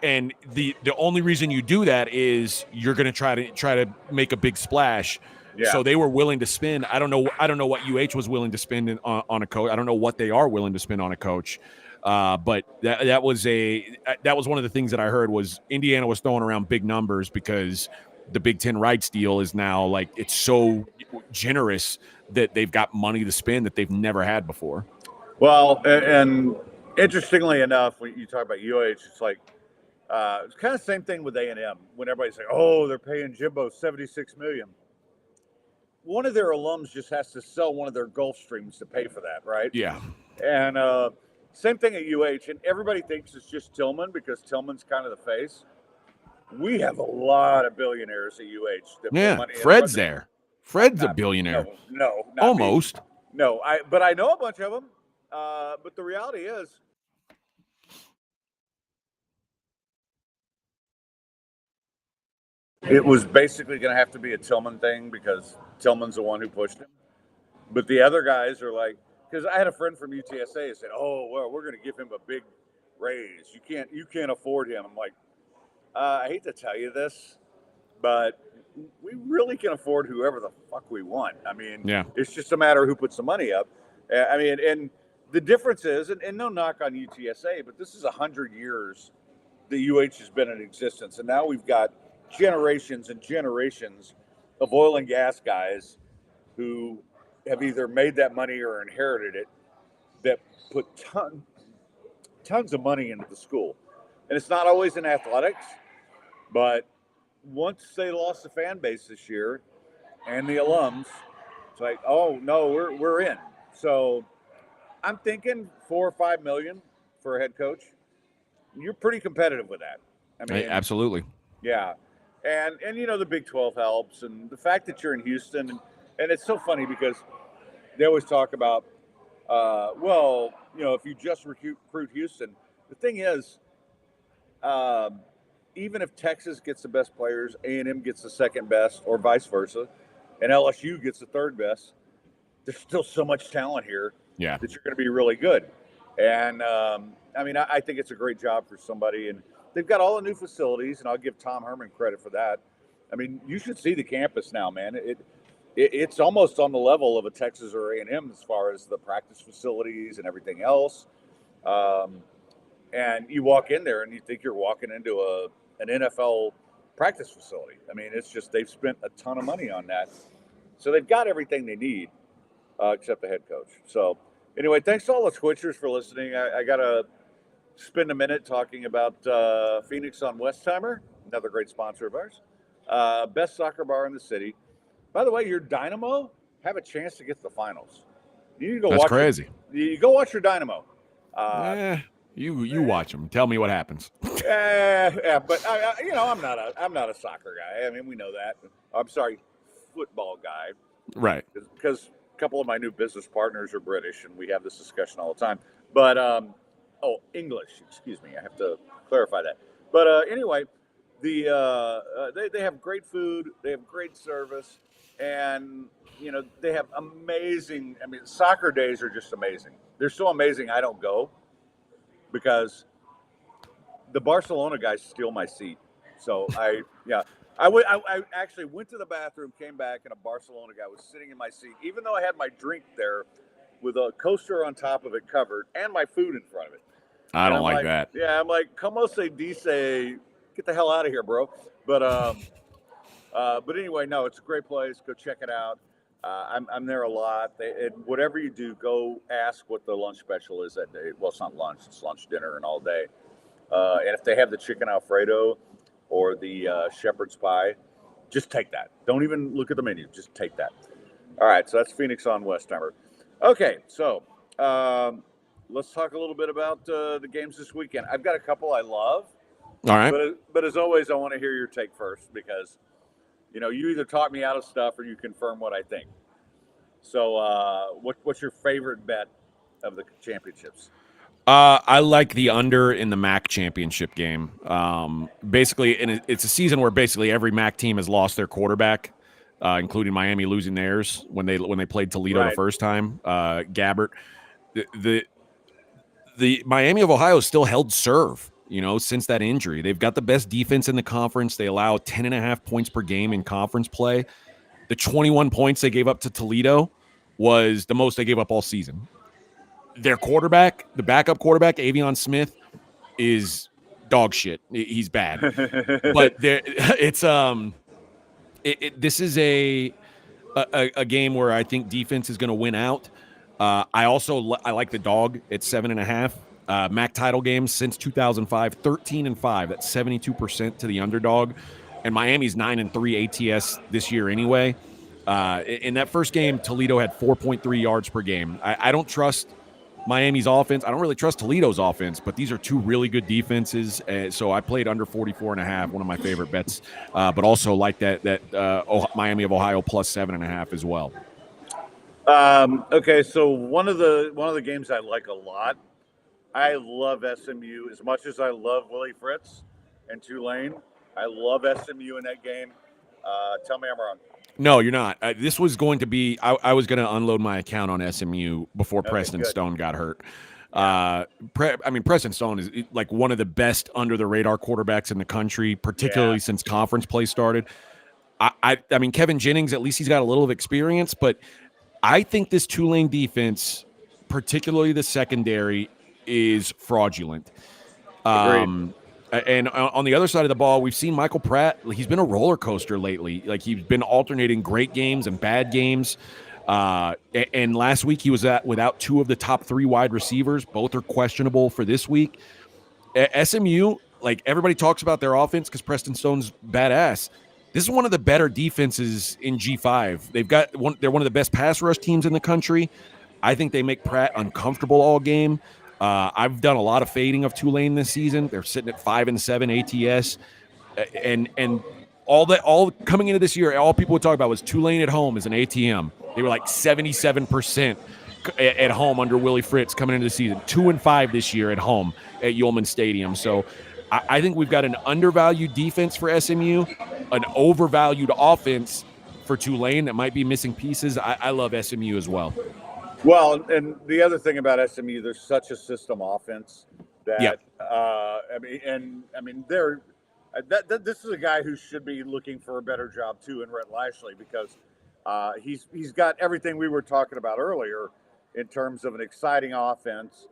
And the only reason you do that is you're going to try to make a big splash. Yeah. So they were willing to spend. I don't know what UH was willing to spend on a coach. I don't know what they are willing to spend on a coach. But that was one of the things that I heard was Indiana was throwing around big numbers because the Big Ten rights deal is now like it's so generous that they've got money to spend that they've never had before. Well, and interestingly enough, when you talk about UH, it's like it's kind of the same thing with A&M. When everybody's like, "Oh, they're paying Jimbo $76 million," one of their alums just has to sell one of their Gulf Streams to pay for that, right? Yeah. And same thing at UH, and everybody thinks it's just Tillman because Tillman's kind of the face. We have a lot of billionaires at UH. That put money Fred's there. Fred's a billionaire. No, almost. Me. No, but I know a bunch of them. But the reality is, it was basically going to have to be a Tillman thing because Tillman's the one who pushed him. But the other guys are like, because I had a friend from UTSA who said, "Oh, well, we're going to give him a big raise. You can't afford him." I'm like, I hate to tell you this, but we really can afford whoever the fuck we want. I mean, yeah. It's just a matter of who puts the money up. I mean, and the difference is, and no knock on UTSA, but this is 100 years that UH has been in existence, and now we've got generations and generations of oil and gas guys who have either made that money or inherited it that put tons of money into the school. And it's not always in athletics, but once they lost the fan base this year and the alums, it's like, oh no, we're in. So I'm thinking $4 or $5 million for a head coach. You're pretty competitive with that. I mean, absolutely. Yeah. And the Big 12 helps, and the fact that you're in Houston, and it's so funny because they always talk about, if you just recruit Houston, the thing is, even if Texas gets the best players, A&M gets the second best, or vice versa, and LSU gets the third best, there's still so much talent here that you're going to be really good. And I think it's a great job for somebody, and they've got all the new facilities, and I'll give Tom Herman credit for that. I mean, you should see the campus now, man. It's almost on the level of a Texas or A&M as far as the practice facilities and everything else. And you walk in there and you think you're walking into an NFL practice facility. I mean, it's just they've spent a ton of money on that. So they've got everything they need except the head coach. So anyway, thanks to all the Twitchers for listening. I got to spend a minute talking about Phoenix on Westheimer, another great sponsor of ours. Best soccer bar in the city. By the way, your Dynamo have a chance to get to the finals. You need to go That's watch crazy. You go watch your Dynamo. You watch them. Tell me what happens. Yeah, but I'm not a soccer guy. I mean, we know that. I'm sorry, football guy. Right. Because a couple of my new business partners are British, and we have this discussion all the time. But English. Excuse me. I have to clarify that. But anyway, they have great food. They have great service, and they have amazing. I mean, soccer days are just amazing. They're so amazing. I don't go because the Barcelona guys steal my seat. So I actually went to the bathroom, came back, and a Barcelona guy was sitting in my seat, even though I had my drink there with a coaster on top of it covered and my food in front of it. I don't like that. Yeah, I'm like, como se dice, get the hell out of here, bro. But anyway, no, it's a great place. Go check it out. I'm there a lot. Whatever you do, go ask what the lunch special is that day. Well, it's not lunch; it's lunch, dinner, and all day. And if they have the chicken Alfredo or the shepherd's pie, just take that. Don't even look at the menu. Just take that. All right, so that's Phoenix on Westheimer. Okay, so let's talk a little bit about the games this weekend. I've got a couple I love. All right. But as always, I want to hear your take first because, you either talk me out of stuff or you confirm what I think. So what's your favorite bet of the championships? I like the under in the MAC championship game. Basically, and it's a season where basically every MAC team has lost their quarterback, including Miami losing theirs when they played Toledo the first time. Gabbert, the Miami of Ohio still held serve. Since that injury, they've got the best defense in the conference. They allow 10.5 points per game in conference play. The 21 points they gave up to Toledo was the most they gave up all season. Their quarterback, the backup quarterback, Avion Smith, is dog shit. He's bad. But this is a game where I think defense is going to win out. I like the dog at 7.5. MAC title games since 2005, 13-5. That's 72% to the underdog. And Miami's 9-3 ATS this year anyway. In that first game, Toledo had 4.3 yards per game. I don't trust Miami's offense. I don't really trust Toledo's offense, but these are two really good defenses. So I played under 44.5, one of my favorite bets, but also like that Miami of Ohio plus 7.5 as well. Okay, so one of the games I like a lot. I love SMU as much as I love Willie Fritz and Tulane. I love SMU in that game. Tell me I'm wrong. No, you're not. This was going to be – I was going to unload my account on SMU before Preston Stone got hurt. Preston Stone is like one of the best under-the-radar quarterbacks in the country, particularly since conference play started. I mean, Kevin Jennings, at least he's got a little of experience, but I think this Tulane defense, particularly the secondary, is fraudulent. And on the other side of the ball, we've seen Michael Pratt. He's been a roller coaster lately. Like, he's been alternating great games and bad games. And last week he was without two of the top three wide receivers. Both are questionable for this week. SMU, like, everybody talks about their offense because Preston Stone's badass. This is one of the better defenses in G5. They're one of the best pass rush teams in the country. I think they make Pratt uncomfortable all game. I've done a lot of fading of Tulane this season. They're sitting at 5-7 ATS, and all coming into this year, all people would talk about was Tulane at home as an ATM. They were like 77% at home under Willie Fritz coming into the season. 2-5 this year at home at Yulman Stadium. So I think we've got an undervalued defense for SMU, an overvalued offense for Tulane that might be missing pieces. I love SMU as well. Well, and the other thing about SMU, there's such a system offense that this is a guy who should be looking for a better job too in Rhett Lashley, because he's got everything we were talking about earlier in terms of an exciting offense.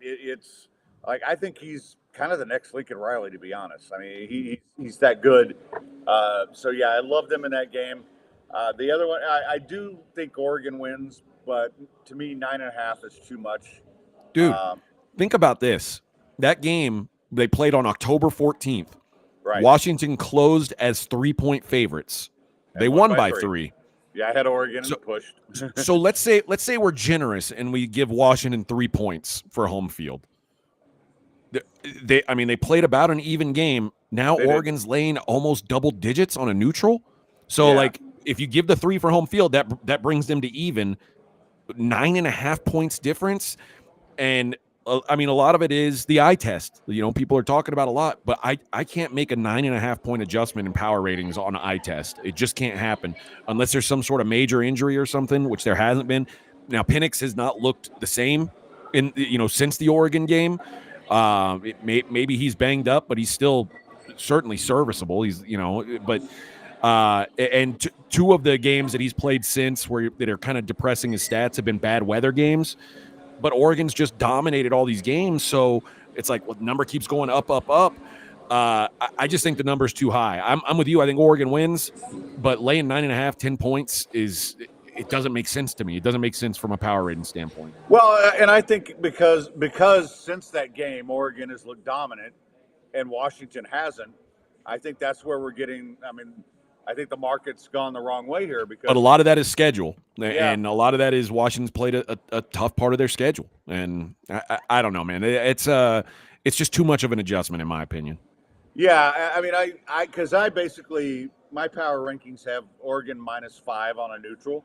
It's like, I think he's kind of the next Lincoln Riley, to be honest. I mean, he's that good. So yeah, I love them in that game. The other one, I do think Oregon wins, but to me, 9.5 is too much. Dude, think about this. That game, they played on October 14th. Right. Washington closed as 3-point favorites. They won by 3. Yeah, I had Oregon pushed. So let's say we're generous and we give Washington 3 points for home field. They played about an even game. Now Oregon's laying almost double digits on a neutral. So like, if you give the 3 for home field, that brings them to even. 9.5 points difference. And a lot of it is the eye test. People are talking about a lot, but I can't make a 9.5 point adjustment in power ratings on an eye test. It just can't happen unless there's some sort of major injury or something, which there hasn't been. Now, Penix has not looked the same since the Oregon game. Maybe he's banged up, but he's still certainly serviceable. And two of the games that he's played since that are kind of depressing his stats have been bad weather games. But Oregon's just dominated all these games, so it's like, well, the number keeps going up. I just think the number's too high. I'm with you. I think Oregon wins, but laying 9.5, 10 points it doesn't make sense to me. It doesn't make sense from a power rating standpoint. Well, and I think because since that game, Oregon has looked dominant and Washington hasn't. I think that's where we're getting. I mean, I think the market's gone the wrong way here because. But a lot of that is schedule, Yeah. and a lot of that is Washington's played a tough part of their schedule, and I don't know, man. It's just too much of an adjustment in my opinion. Yeah, I mean, because I basically my power rankings have Oregon -5 on a neutral.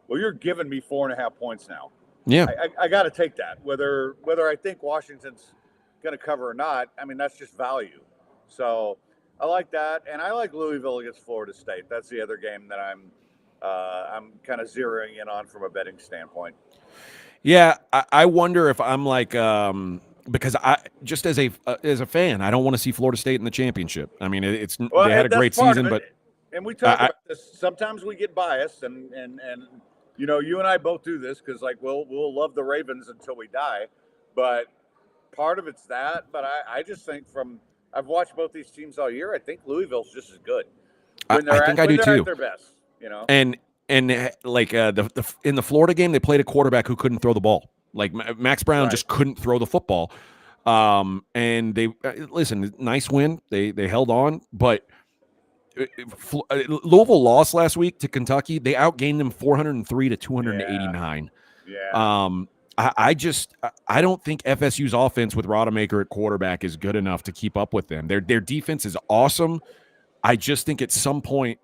Well, you're giving me 4.5 points now. Yeah, I got to take that. Whether I think Washington's going to cover or not, I mean that's just value. So I like that, and I like Louisville against Florida State. That's the other game that I'm kind of zeroing in on from a betting standpoint. Yeah, I wonder if I'm like because I just as a fan, I don't want to see Florida State in the championship. I mean, they had a great season, but and we talk about this. Sometimes we get biased, and you and I both do this because like we'll love the Ravens until we die, but part of it's that. But I just think I've watched both these teams all year. I think Louisville's just as good I think I do too. At their best, And like in the Florida game, they played a quarterback who couldn't throw the ball. Like Max Brown just couldn't throw the football. And they listen, nice win. They held on, but Louisville lost last week to Kentucky. They outgained them 403 to 289. Yeah. I don't think FSU's offense with Rodemaker at quarterback is good enough to keep up with them. Their defense is awesome. I just think at some point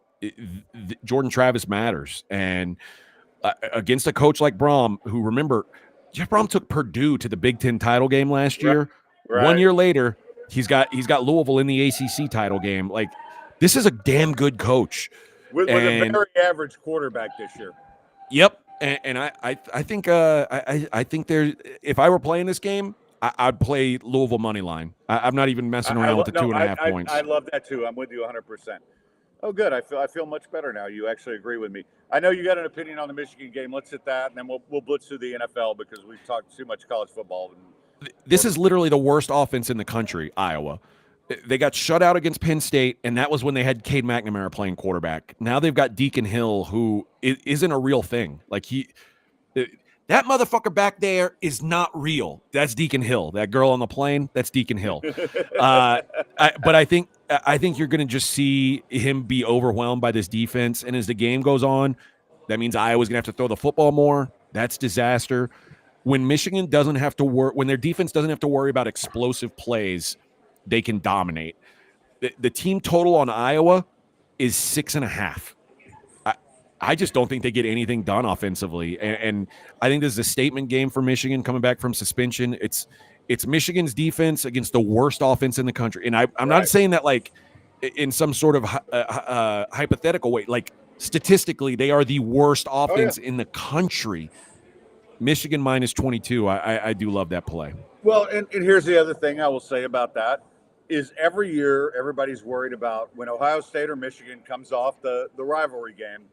Jordan Travis matters, and against a coach like Brom, who remember Jeff Brom took Purdue to the Big Ten title game last year. Right. 1 year later, he's got Louisville in the ACC title game. Like, this is a damn good coach with a very average quarterback this year. Yep, and I think I think there. If I were playing this game, I'd play Louisville money line. I'm not even messing around with the 2.5 points. I love that too. I'm with you 100%. Oh, good. I feel much better now. You actually agree with me. I know you got an opinion on the Michigan game. Let's hit that, and then we'll blitz through the NFL because we've talked too much college football. This is literally the worst offense in the country, Iowa. They got shut out against Penn State, and that was when they had Cade McNamara playing quarterback. Now they've got Deacon Hill, who isn't a real thing. Like that motherfucker back there is not real. That's Deacon Hill. That girl on the plane, that's Deacon Hill. But I think you're going to just see him be overwhelmed by this defense. And as the game goes on, that means Iowa's going to have to throw the football more. That's disaster. When Michigan doesn't have to work, when their defense doesn't have to worry about explosive plays, they can dominate. The team total on Iowa is 6.5. I just don't think they get anything done offensively. And I think this is a statement game for Michigan coming back from suspension. It's Michigan's defense against the worst offense in the country. And I'm not saying that like in some sort of hypothetical way. Like statistically, they are the worst offense in the country. Michigan -22. I do love that play. Well, and here's the other thing I will say about that is every year everybody's worried about when Ohio State or Michigan comes off the rivalry game.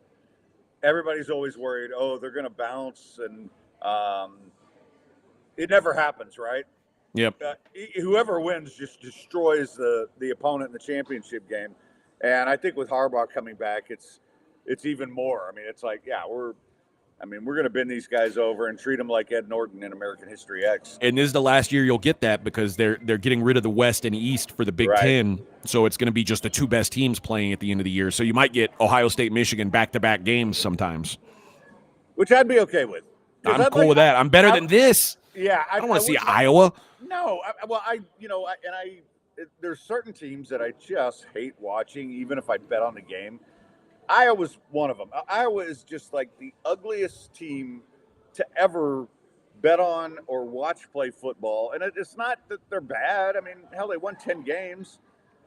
Everybody's always worried, they're going to bounce, and it never happens, right? Yep. Whoever wins just destroys the opponent in the championship game, and I think with Harbaugh coming back, it's even more. I mean, it's like, we're going to bend these guys over and treat them like Ed Norton in American History X. And this is the last year you'll get that because they're getting rid of the West and East for the Big Ten. So it's going to be just the two best teams playing at the end of the year. So you might get Ohio State, Michigan back-to-back games sometimes. Which I'd be okay with. I'm cool with that. I'm better than this. Yeah. I don't want to see Iowa. No. There's certain teams that I just hate watching, even if I bet on the game. Iowa's one of them. Iowa is just like the ugliest team to ever bet on or watch play football. And it's not that they're bad. I mean, hell, they won 10 games,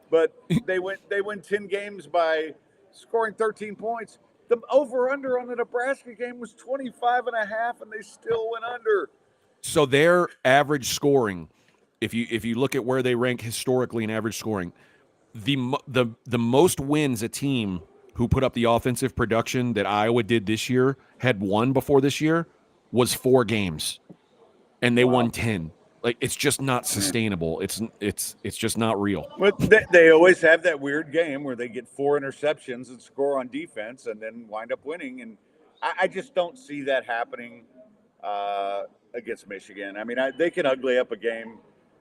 but they win 10 games by scoring 13 points. The over-under on the Nebraska game was 25.5, and they still went under. So their average scoring, if you look at where they rank historically in average scoring, the most wins a team who put up the offensive production that Iowa did this year had won before this year was 4 games, and they won 10. Like, it's just not sustainable. It's just not real. But they always have that weird game where they get 4 interceptions and score on defense and then wind up winning. And I just don't see that happening against Michigan. I mean, they can ugly up a game.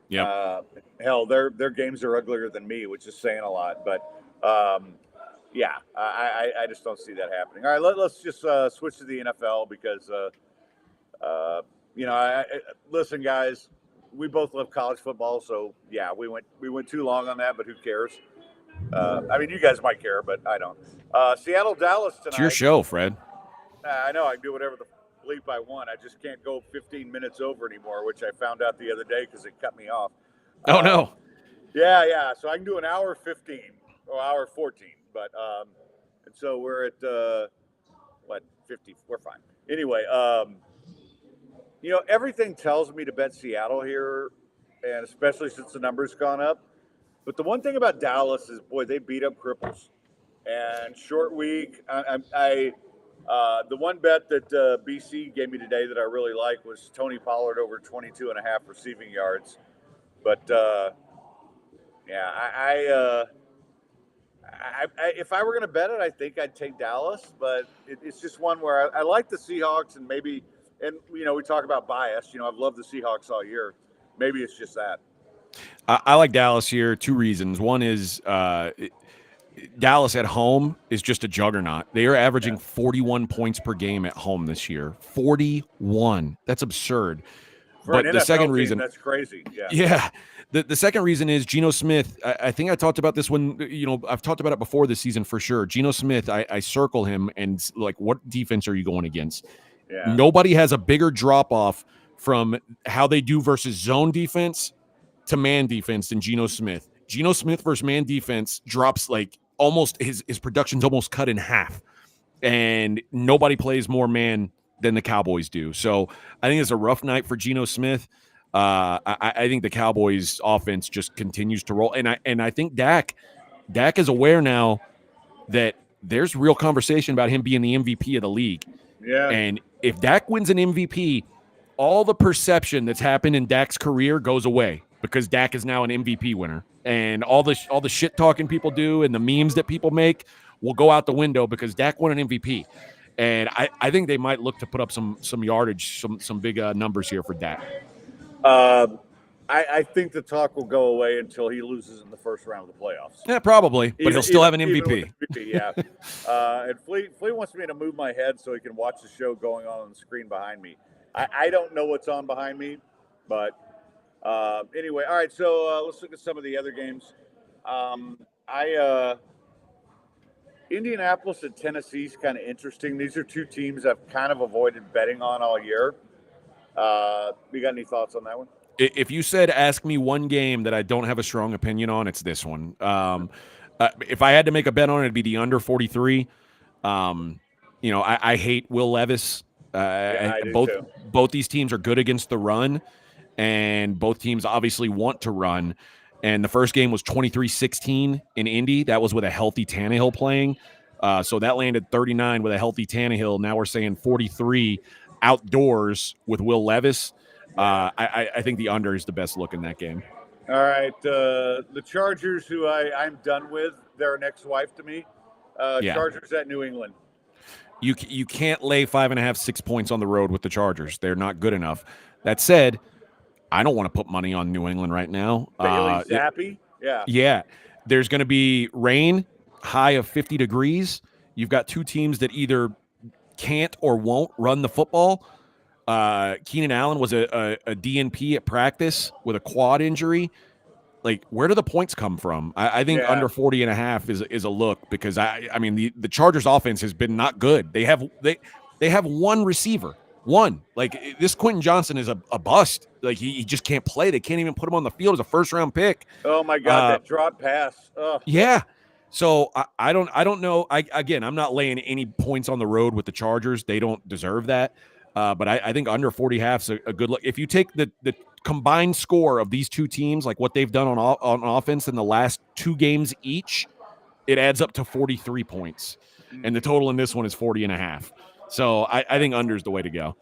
Yeah. Hell, their games are uglier than me, which is saying a lot. But yeah, I just don't see that happening. All right, let's just switch to the NFL because listen, guys. We both love college football, so yeah, we went too long on that, but who cares? I mean, you guys might care, but I don't. Seattle, Dallas tonight. It's your show, Fred. I know I can do whatever the bleep I want. I just can't go 15 minutes over anymore, which I found out the other day because it cut me off. Oh no. Yeah. So I can do an hour 15 or hour 14, but and so we're at 50. We're fine. Anyway, everything tells me to bet Seattle here, and especially since the number's gone up. But the one thing about Dallas is, boy, they beat up cripples. And short week, the one bet that BC gave me today that I really like was Tony Pollard over 22.5 receiving yards. But if I were going to bet it, I think I'd take Dallas. But it's just one where I like the Seahawks, and maybe. And, we talk about bias. I've loved the Seahawks all year. Maybe it's just that. I like Dallas here. 2 reasons. One is Dallas at home is just a juggernaut. They are averaging 41 points per game at home this year. 41. That's absurd. But the second reason, that's crazy. Yeah. The second reason is Geno Smith. I think I talked about this when, I've talked about it before this season for sure. Geno Smith, I circle him and like, what defense are you going against? Yeah. Nobody has a bigger drop-off from how they do versus zone defense to man defense than Geno Smith. Geno Smith versus man defense drops like almost his production's almost cut in half. And nobody plays more man than the Cowboys do. So I think it's a rough night for Geno Smith. I think the Cowboys offense just continues to roll. And I think Dak is aware now that there's real conversation about him being the MVP of the league. Yeah. And if Dak wins an MVP, all the perception that's happened in Dak's career goes away because Dak is now an MVP winner. And all the shit talking people do and the memes that people make will go out the window because Dak won an MVP. And I think they might look to put up some yardage, some big numbers here for Dak. I think the talk will go away until he loses in the first round of the playoffs. Yeah, probably, but he'll still have an MVP. Yeah. And Flea wants me to move my head so he can watch the show going on the screen behind me. I don't know what's on behind me, but anyway. All right, so let's look at some of the other games. Indianapolis and Tennessee is kind of interesting. These are 2 teams I've kind of avoided betting on all year. You got any thoughts on that one? If you said ask me one game that I don't have a strong opinion on, it's this one. If I had to make a bet on it, it'd be the under 43. I hate Will Levis. Both these teams are good against the run, and both teams obviously want to run. And the first game was 23-16 in Indy. That was with a healthy Tannehill playing. So that landed 39 with a healthy Tannehill. Now we're saying 43 outdoors with Will Levis. I think the under is the best look in that game. All right. The Chargers, who I'm done with, they're an ex-wife to me. Chargers at New England. You can't lay 5.5, 6 points on the road with the Chargers. They're not good enough. That said, I don't want to put money on New England right now. Bailey Zappi? Yeah. Yeah. There's going to be rain, high of 50 degrees. You've got 2 teams that either can't or won't run the football. Keenan Allen was a DNP at practice with a quad injury. Like, where do the points come from? I think under 40.5 is a look because I mean the Chargers offense has been not good. They have one receiver. One. Like, this Quentin Johnson is a bust. Like, he just can't play. They can't even put him on the field as a first-round pick. Oh, my God, that drop pass. Ugh. Yeah. So I don't know. I'm not laying any points on the road with the Chargers. They don't deserve that. But I think under 40.5 is a good look. If you take the combined score of these 2 teams, like what they've done on offense in the last 2 games each, it adds up to 43 points. And the total in this one is 40.5. So I think under is the way to go.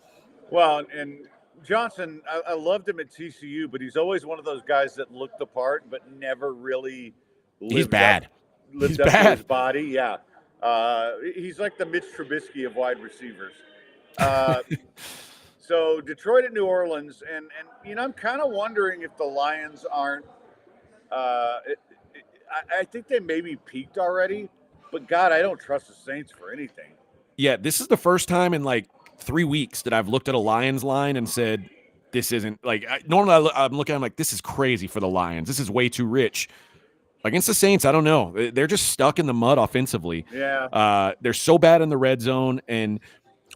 Well, and Johnson, I loved him at TCU, but he's always one of those guys that looked the part, but never really He's lived up bad. lived He's up to his bad. body. Yeah, he's like the Mitch Trubisky of wide receivers. Uh, so Detroit at New Orleans, and I'm kind of wondering if the Lions aren't. I think they maybe peaked already, but God, I don't trust the Saints for anything. Yeah, this is the first time in like 3 weeks that I've looked at a Lions line and said, this isn't like normally I'm looking at them like this is crazy for the Lions. This is way too rich. Against the Saints, I don't know. They're just stuck in the mud offensively. Yeah. They're so bad in the red zone, and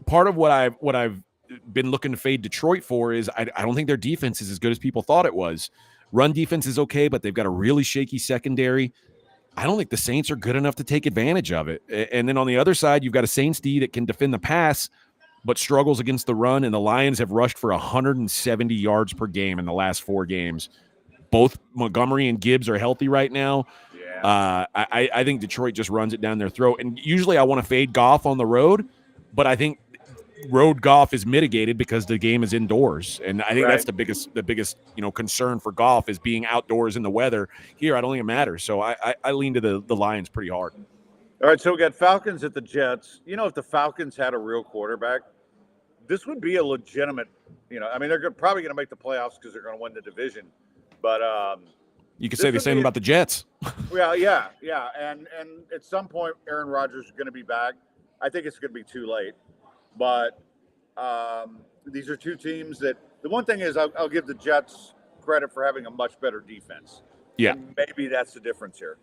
part of what I've been looking to fade Detroit for is I don't think their defense is as good as people thought it was. Run defense is okay, but they've got a really shaky secondary. I don't think the Saints are good enough to take advantage of it. And then on the other side, you've got a Saints D that can defend the pass, but struggles against the run. And the Lions have rushed for 170 yards per game in the last 4 games. Both Montgomery and Gibbs are healthy right now. Yeah. I think Detroit just runs it down their throat. And usually I want to fade Goff on the road, but I think road Goff is mitigated because the game is indoors, and I think that's the biggest concern for Goff is being outdoors in the weather. Here, I don't think it matters, so I lean to the Lions pretty hard. All right, so we got Falcons at the Jets. If the Falcons had a real quarterback, this would be a legitimate. I mean, they're probably going to make the playoffs because they're going to win the division, but you could say the same about the Jets. yeah, and at some point, Aaron Rodgers is going to be back. I think it's going to be too late. But these are two teams that the one thing is I'll give the Jets credit for having a much better defense. Yeah. And maybe that's the difference here.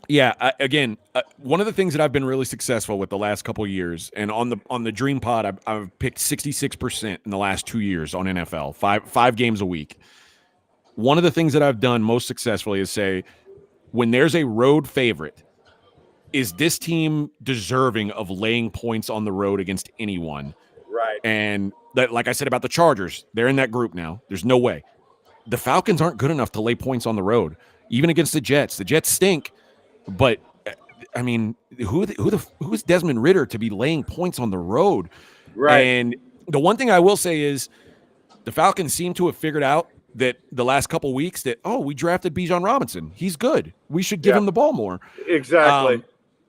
Yeah. Again, one of the things that I've been really successful with the last couple of years, and on the Dream Pod, I've picked 66% in the last 2 years on NFL, five games a week. One of the things that I've done most successfully is say, when there's a road favorite, is this team deserving of laying points on the road against anyone? Right. And that, like I said about the Chargers, they're in that group now. There's no way. The Falcons aren't good enough to lay points on the road, even against the Jets. The Jets stink, but I mean, who is Desmond Ridder to be laying points on the road? Right. And the one thing I will say is the Falcons seem to have figured out that the last couple of weeks that, we drafted Bijan Robinson. He's good. We should give him the ball more. Exactly.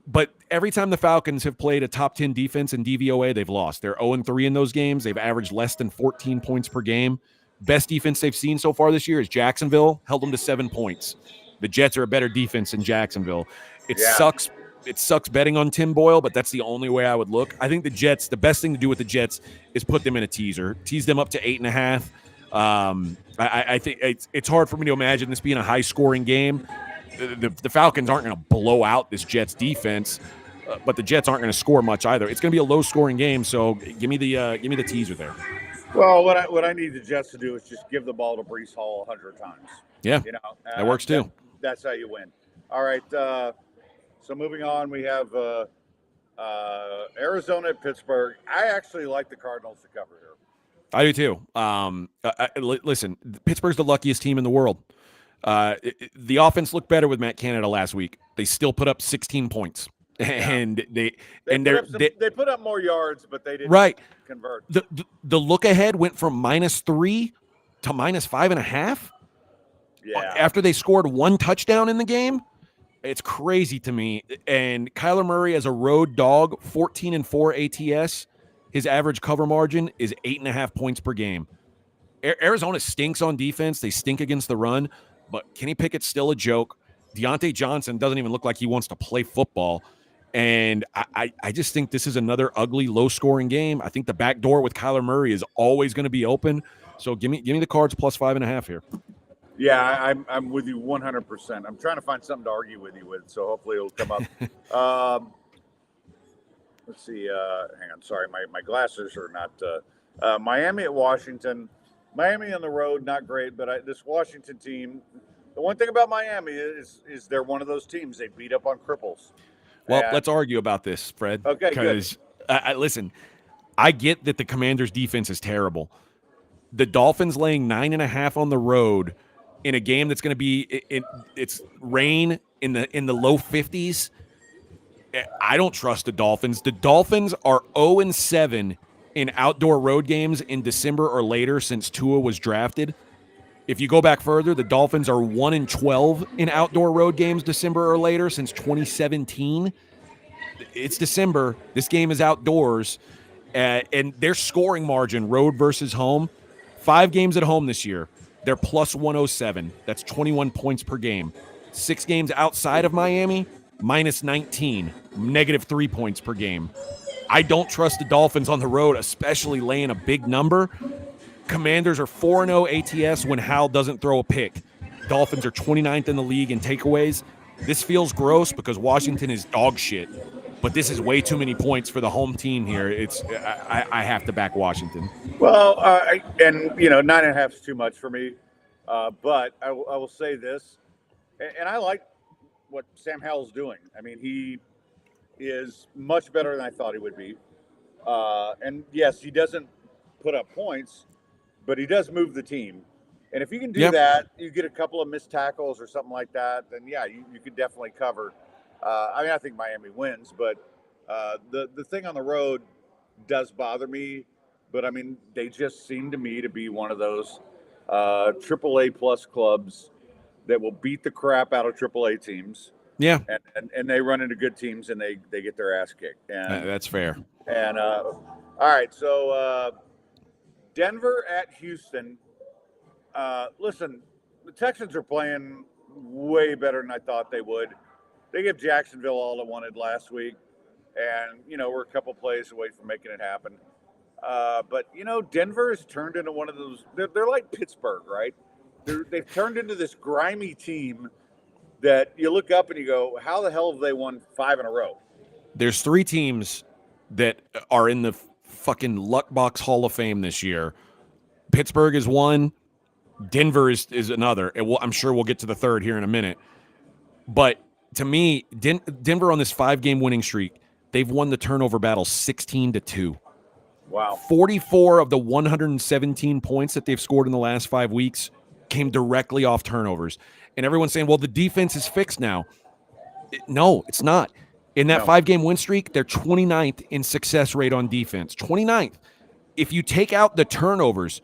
But every time the Falcons have played a top 10 defense in DVOA, they've lost. They're 0-3 in those games. They've averaged less than 14 points per game. Best defense they've seen so far this year is Jacksonville, held them to 7 points. The Jets are a better defense than Jacksonville. It sucks. It sucks betting on Tim Boyle, but that's the only way I would look. I think the Jets, the best thing to do with the Jets is put them in a teaser. Tease them up to 8.5. I think it's hard for me to imagine this being a high-scoring game. The Falcons aren't going to blow out this Jets defense, but the Jets aren't going to score much either. It's going to be a low-scoring game, so give me the teaser there. Well, what I need the Jets to do is just give the ball to Breece Hall 100 times. Yeah, that works too. That's how you win. All right, so moving on, we have Arizona at Pittsburgh. I actually like the Cardinals to cover here. I do too. Listen, Pittsburgh's the luckiest team in the world. The offense looked better with Matt Canada last week. They still put up 16 points, and they put up more yards, but they didn't convert. The look ahead went from -3 to -5.5. Yeah. After they scored 1 touchdown in the game, it's crazy to me. And Kyler Murray as a road dog, 14-4 ATS. His average cover margin is 8.5 points per game. Arizona stinks on defense. They stink against the run. But Kenny Pickett's still a joke. Deontay Johnson doesn't even look like he wants to play football. And I just think this is another ugly, low-scoring game. I think the back door with Kyler Murray is always going to be open. So give me the Cards plus 5.5 here. Yeah, I'm with you 100%. I'm trying to find something to argue with you with, so hopefully it'll come up. Let's see. Hang on. Sorry, my glasses are not. Miami at Washington. Miami on the road, not great, but this Washington team, the one thing about Miami is they're one of those teams. They beat up on cripples. Well, let's argue about this, Fred. Okay, because listen, I get that the Commanders' defense is terrible. The Dolphins laying 9.5 on the road in a game that's going to be it's rain in the low 50s. I don't trust the Dolphins. The Dolphins are 0-7 in outdoor road games in December or later since Tua was drafted. If you go back further, the Dolphins are 1-12 in outdoor road games December or later since 2017. It's December. This game is outdoors. And their scoring margin, road versus home, 5 games at home this year, they're plus 107. That's 21 points per game. 6 games outside of Miami, minus 19, negative 3 points per game. I don't trust the Dolphins on the road, especially laying a big number. Commanders are 4-0 ATS when Hal doesn't throw a pick. Dolphins are 29th in the league in takeaways. This feels gross because Washington is dog shit, but this is way too many points for the home team here. I have to back Washington. Well, and 9.5 is too much for me, but I will say this, and I like what Sam Howell's doing. I mean, he is much better than I thought he would be, and yes, he doesn't put up points, but he does move the team. And if you can do that, you get a couple of missed tackles or something like that, then yeah, you could definitely cover. I think Miami wins, but the thing on the road does bother me. But I mean, they just seem to me to be one of those AAA plus clubs that will beat the crap out of AAA teams. Yeah, and they run into good teams and they get their ass kicked. And that's fair. And all right, so Denver at Houston. Listen, the Texans are playing way better than I thought they would. They gave Jacksonville all it wanted last week, and we're a couple plays away from making it happen. But Denver has turned into one of those. They're like Pittsburgh, right? They've turned into this grimy team that you look up and you go, "How the hell have they won 5 in a row?" There's 3 teams that are in the fucking luck box Hall of Fame this year. Pittsburgh is one. Denver is another. I'm sure we'll get to the third here in a minute. But to me, Denver on this 5-game winning streak, they've won the turnover battle 16-2. Wow. 44 of the 117 points that they've scored in the last 5 weeks came directly off turnovers. And everyone's saying, well, the defense is fixed now. No, it's not. In that 5-game win streak, they're 29th in success rate on defense. 29th. If you take out the turnovers,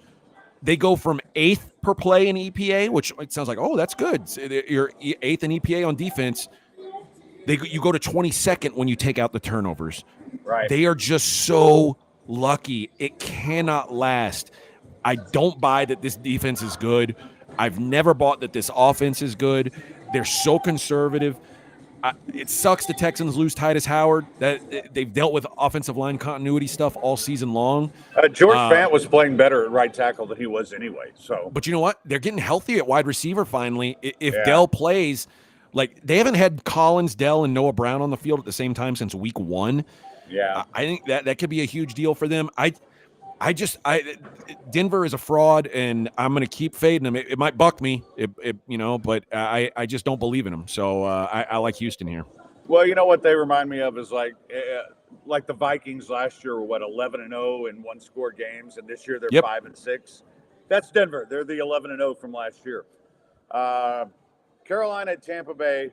they go from 8th per play in EPA, which it sounds like, oh, that's good. You're 8th in EPA on defense. You go to 22nd when you take out the turnovers. Right. They are just so lucky. It cannot last. I don't buy that this defense is good. I've never bought that this offense is good. They're so conservative. It sucks the Texans lose Titus Howard. That they've dealt with offensive line continuity stuff all season long. George Fant was playing better at right tackle than he was anyway. So, but you know what? They're getting healthy at wide receiver finally. If Dell plays, like they haven't had Collins, Dell, and Noah Brown on the field at the same time since week 1. Yeah, I think that could be a huge deal for them. Denver is a fraud, and I'm going to keep fading them. It might buck me, but I just don't believe in them. So I like Houston here. Well, you know what they remind me of is like the Vikings last year were 11-0 in one-score games, and this year they're 5-6. That's Denver. They're the 11-0 from last year. Carolina at Tampa Bay.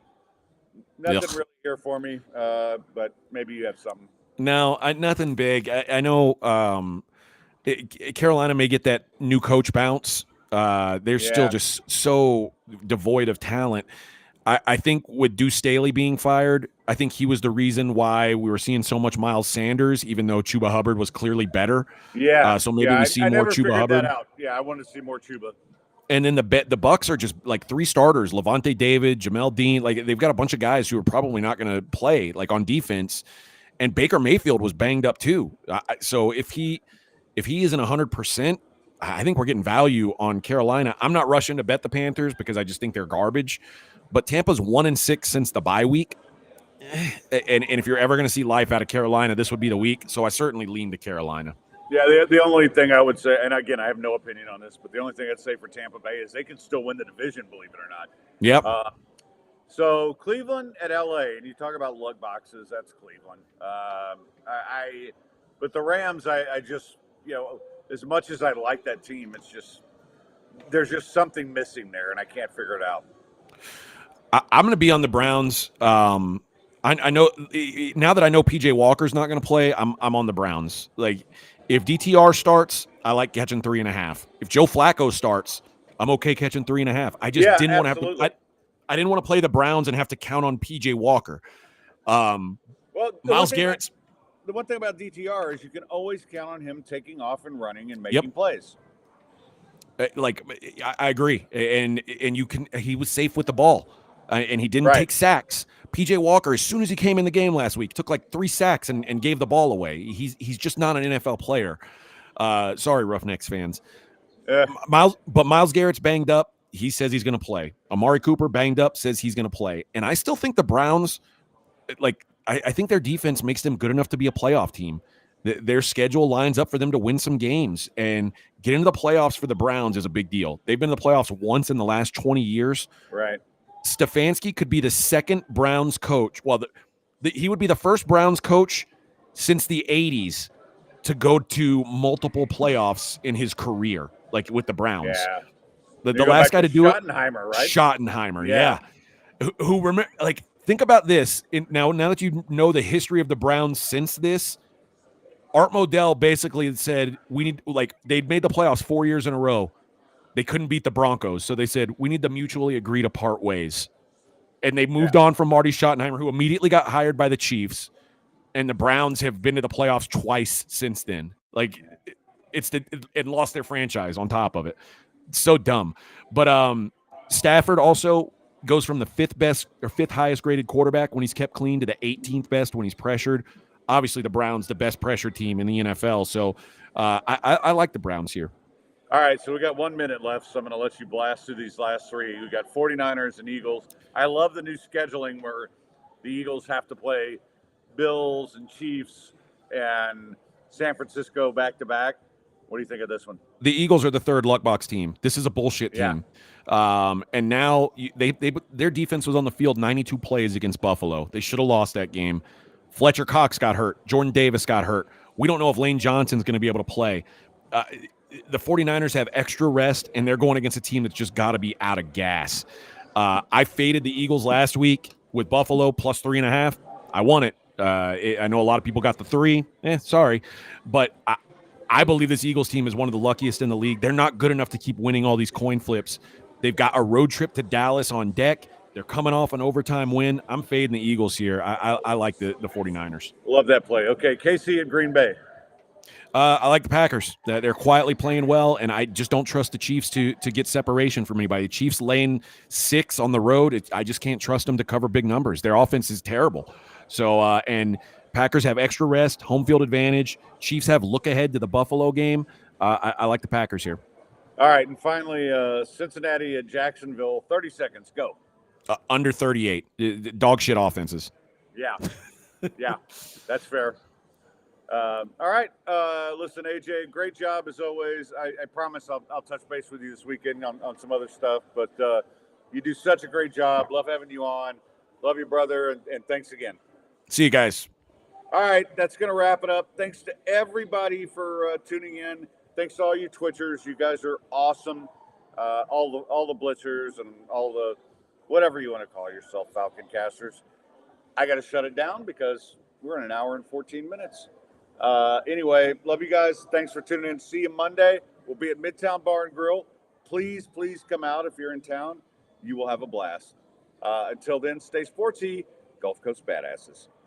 Nothing really here for me, but maybe you have something. No, nothing big. I know. Carolina may get that new coach bounce. They're still just so devoid of talent. I think with Deuce Staley being fired, I think he was the reason why we were seeing so much Miles Sanders, even though Chuba Hubbard was clearly better. Yeah. So maybe we see more Chuba Hubbard. That out. Yeah, I want to see more Chuba. And then the Bucs are just like 3 starters: Levante David, Jamel Dean. Like they've got a bunch of guys who are probably not going to play like on defense. And Baker Mayfield was banged up too. So if he isn't 100%, I think we're getting value on Carolina. I'm not rushing to bet the Panthers because I just think they're garbage. But Tampa's 1-6 since the bye week. And if you're ever going to see life out of Carolina, this would be the week. So I certainly lean to Carolina. Yeah, the only thing I would say, and again, I have no opinion on this, but the only thing I'd say for Tampa Bay is they can still win the division, believe it or not. Yep. So Cleveland at LA, and you talk about lug boxes, that's Cleveland. But the Rams, I just, as much as I like that team, it's just, there's just something missing there, and I can't figure it out. I'm going to be on the Browns. I know now that I know PJ Walker's not going to play, I'm on the Browns. Like If DTR starts, I like catching 3.5. If Joe Flacco starts, I'm okay catching 3.5. I just Yeah, didn't want to have absolutely. to. I didn't want to play the Browns and have to count on PJ Walker. Well, Myles Garrett's. the one thing about DTR is you can always count on him taking off and running and Yep. making plays. Like I agree, and you can. He was safe with the ball, and he didn't Right. take sacks. PJ Walker, as soon as he came in the game last week, took like 3 sacks and gave the ball away. He's just not an NFL player. Sorry, Roughnecks fans. Myles Garrett's banged up. He says he's going to play. Amari Cooper banged up, says he's going to play. And I still think the Browns, I think their defense makes them good enough to be a playoff team. Their schedule lines up for them to win some games, and get into the playoffs for the Browns is a big deal. They've been in the playoffs once in the last 20 years. Right. Stefanski could be the second Browns coach. Well, he would be the first Browns coach since the 80s to go to multiple playoffs in his career, like with the Browns. Yeah. The last guy to do Schottenheimer, right? Schottenheimer, yeah. Who remember? Like, think about this. Now that you know the history of the Browns since this, Art Modell basically said they'd made the playoffs 4 years in a row. They couldn't beat the Broncos, so they said we need to mutually agree to part ways. And they moved on from Marty Schottenheimer, who immediately got hired by the Chiefs. And the Browns have been to the playoffs twice since then. Like, it lost their franchise on top of it. It's so dumb. But Stafford also goes from the fifth highest graded quarterback when he's kept clean to the 18th best when he's pressured. Obviously, the Browns, the best pressure team in the NFL. So I like the Browns here. All right, so we got 1 minute left, so I'm going to let you blast through these last three. We got 49ers and Eagles. I love the new scheduling where the Eagles have to play Bills and Chiefs and San Francisco back-to-back. What do you think of this one? The Eagles are the third luck box team. This is a bullshit team. And now their defense was on the field 92 plays against Buffalo. They should have lost that game. Fletcher Cox got hurt. Jordan Davis got hurt. We don't know if Lane Johnson's going to be able to play. The 49ers have extra rest, and they're going against a team that's just got to be out of gas. I faded the Eagles last week with Buffalo plus 3.5. I won it. I know a lot of people got the 3. Sorry. But I believe this Eagles team is one of the luckiest in the league. They're not good enough to keep winning all these coin flips. They've got a road trip to Dallas on deck. They're coming off an overtime win. I'm fading the Eagles here. I like the 49ers. Love that play. Okay, KC at Green Bay. I like the Packers. They're quietly playing well, and I just don't trust the Chiefs to get separation from anybody. The Chiefs laying 6 on the road. I just can't trust them to cover big numbers. Their offense is terrible. So, and Packers have extra rest, home field advantage. Chiefs have look ahead to the Buffalo game. I like the Packers here. All right, and finally, Cincinnati at Jacksonville. 30 seconds. Go. Under 38. Dog shit offenses. Yeah. Yeah, that's fair. All right. Listen, AJ, great job as always. I promise I'll touch base with you this weekend on some other stuff. But you do such a great job. Love having you on. Love you, brother. And thanks again. See you guys. All right. That's going to wrap it up. Thanks to everybody for tuning in. Thanks to all you Twitchers. You guys are awesome. All the Blitzers and all the whatever you want to call yourself, Falconcasters. I got to shut it down because we're in an hour and 14 minutes. Anyway, love you guys. Thanks for tuning in. See you Monday. We'll be at Midtown Bar and Grill. Please come out if you're in town. You will have a blast. Until then, stay sportsy. Gulf Coast Badasses.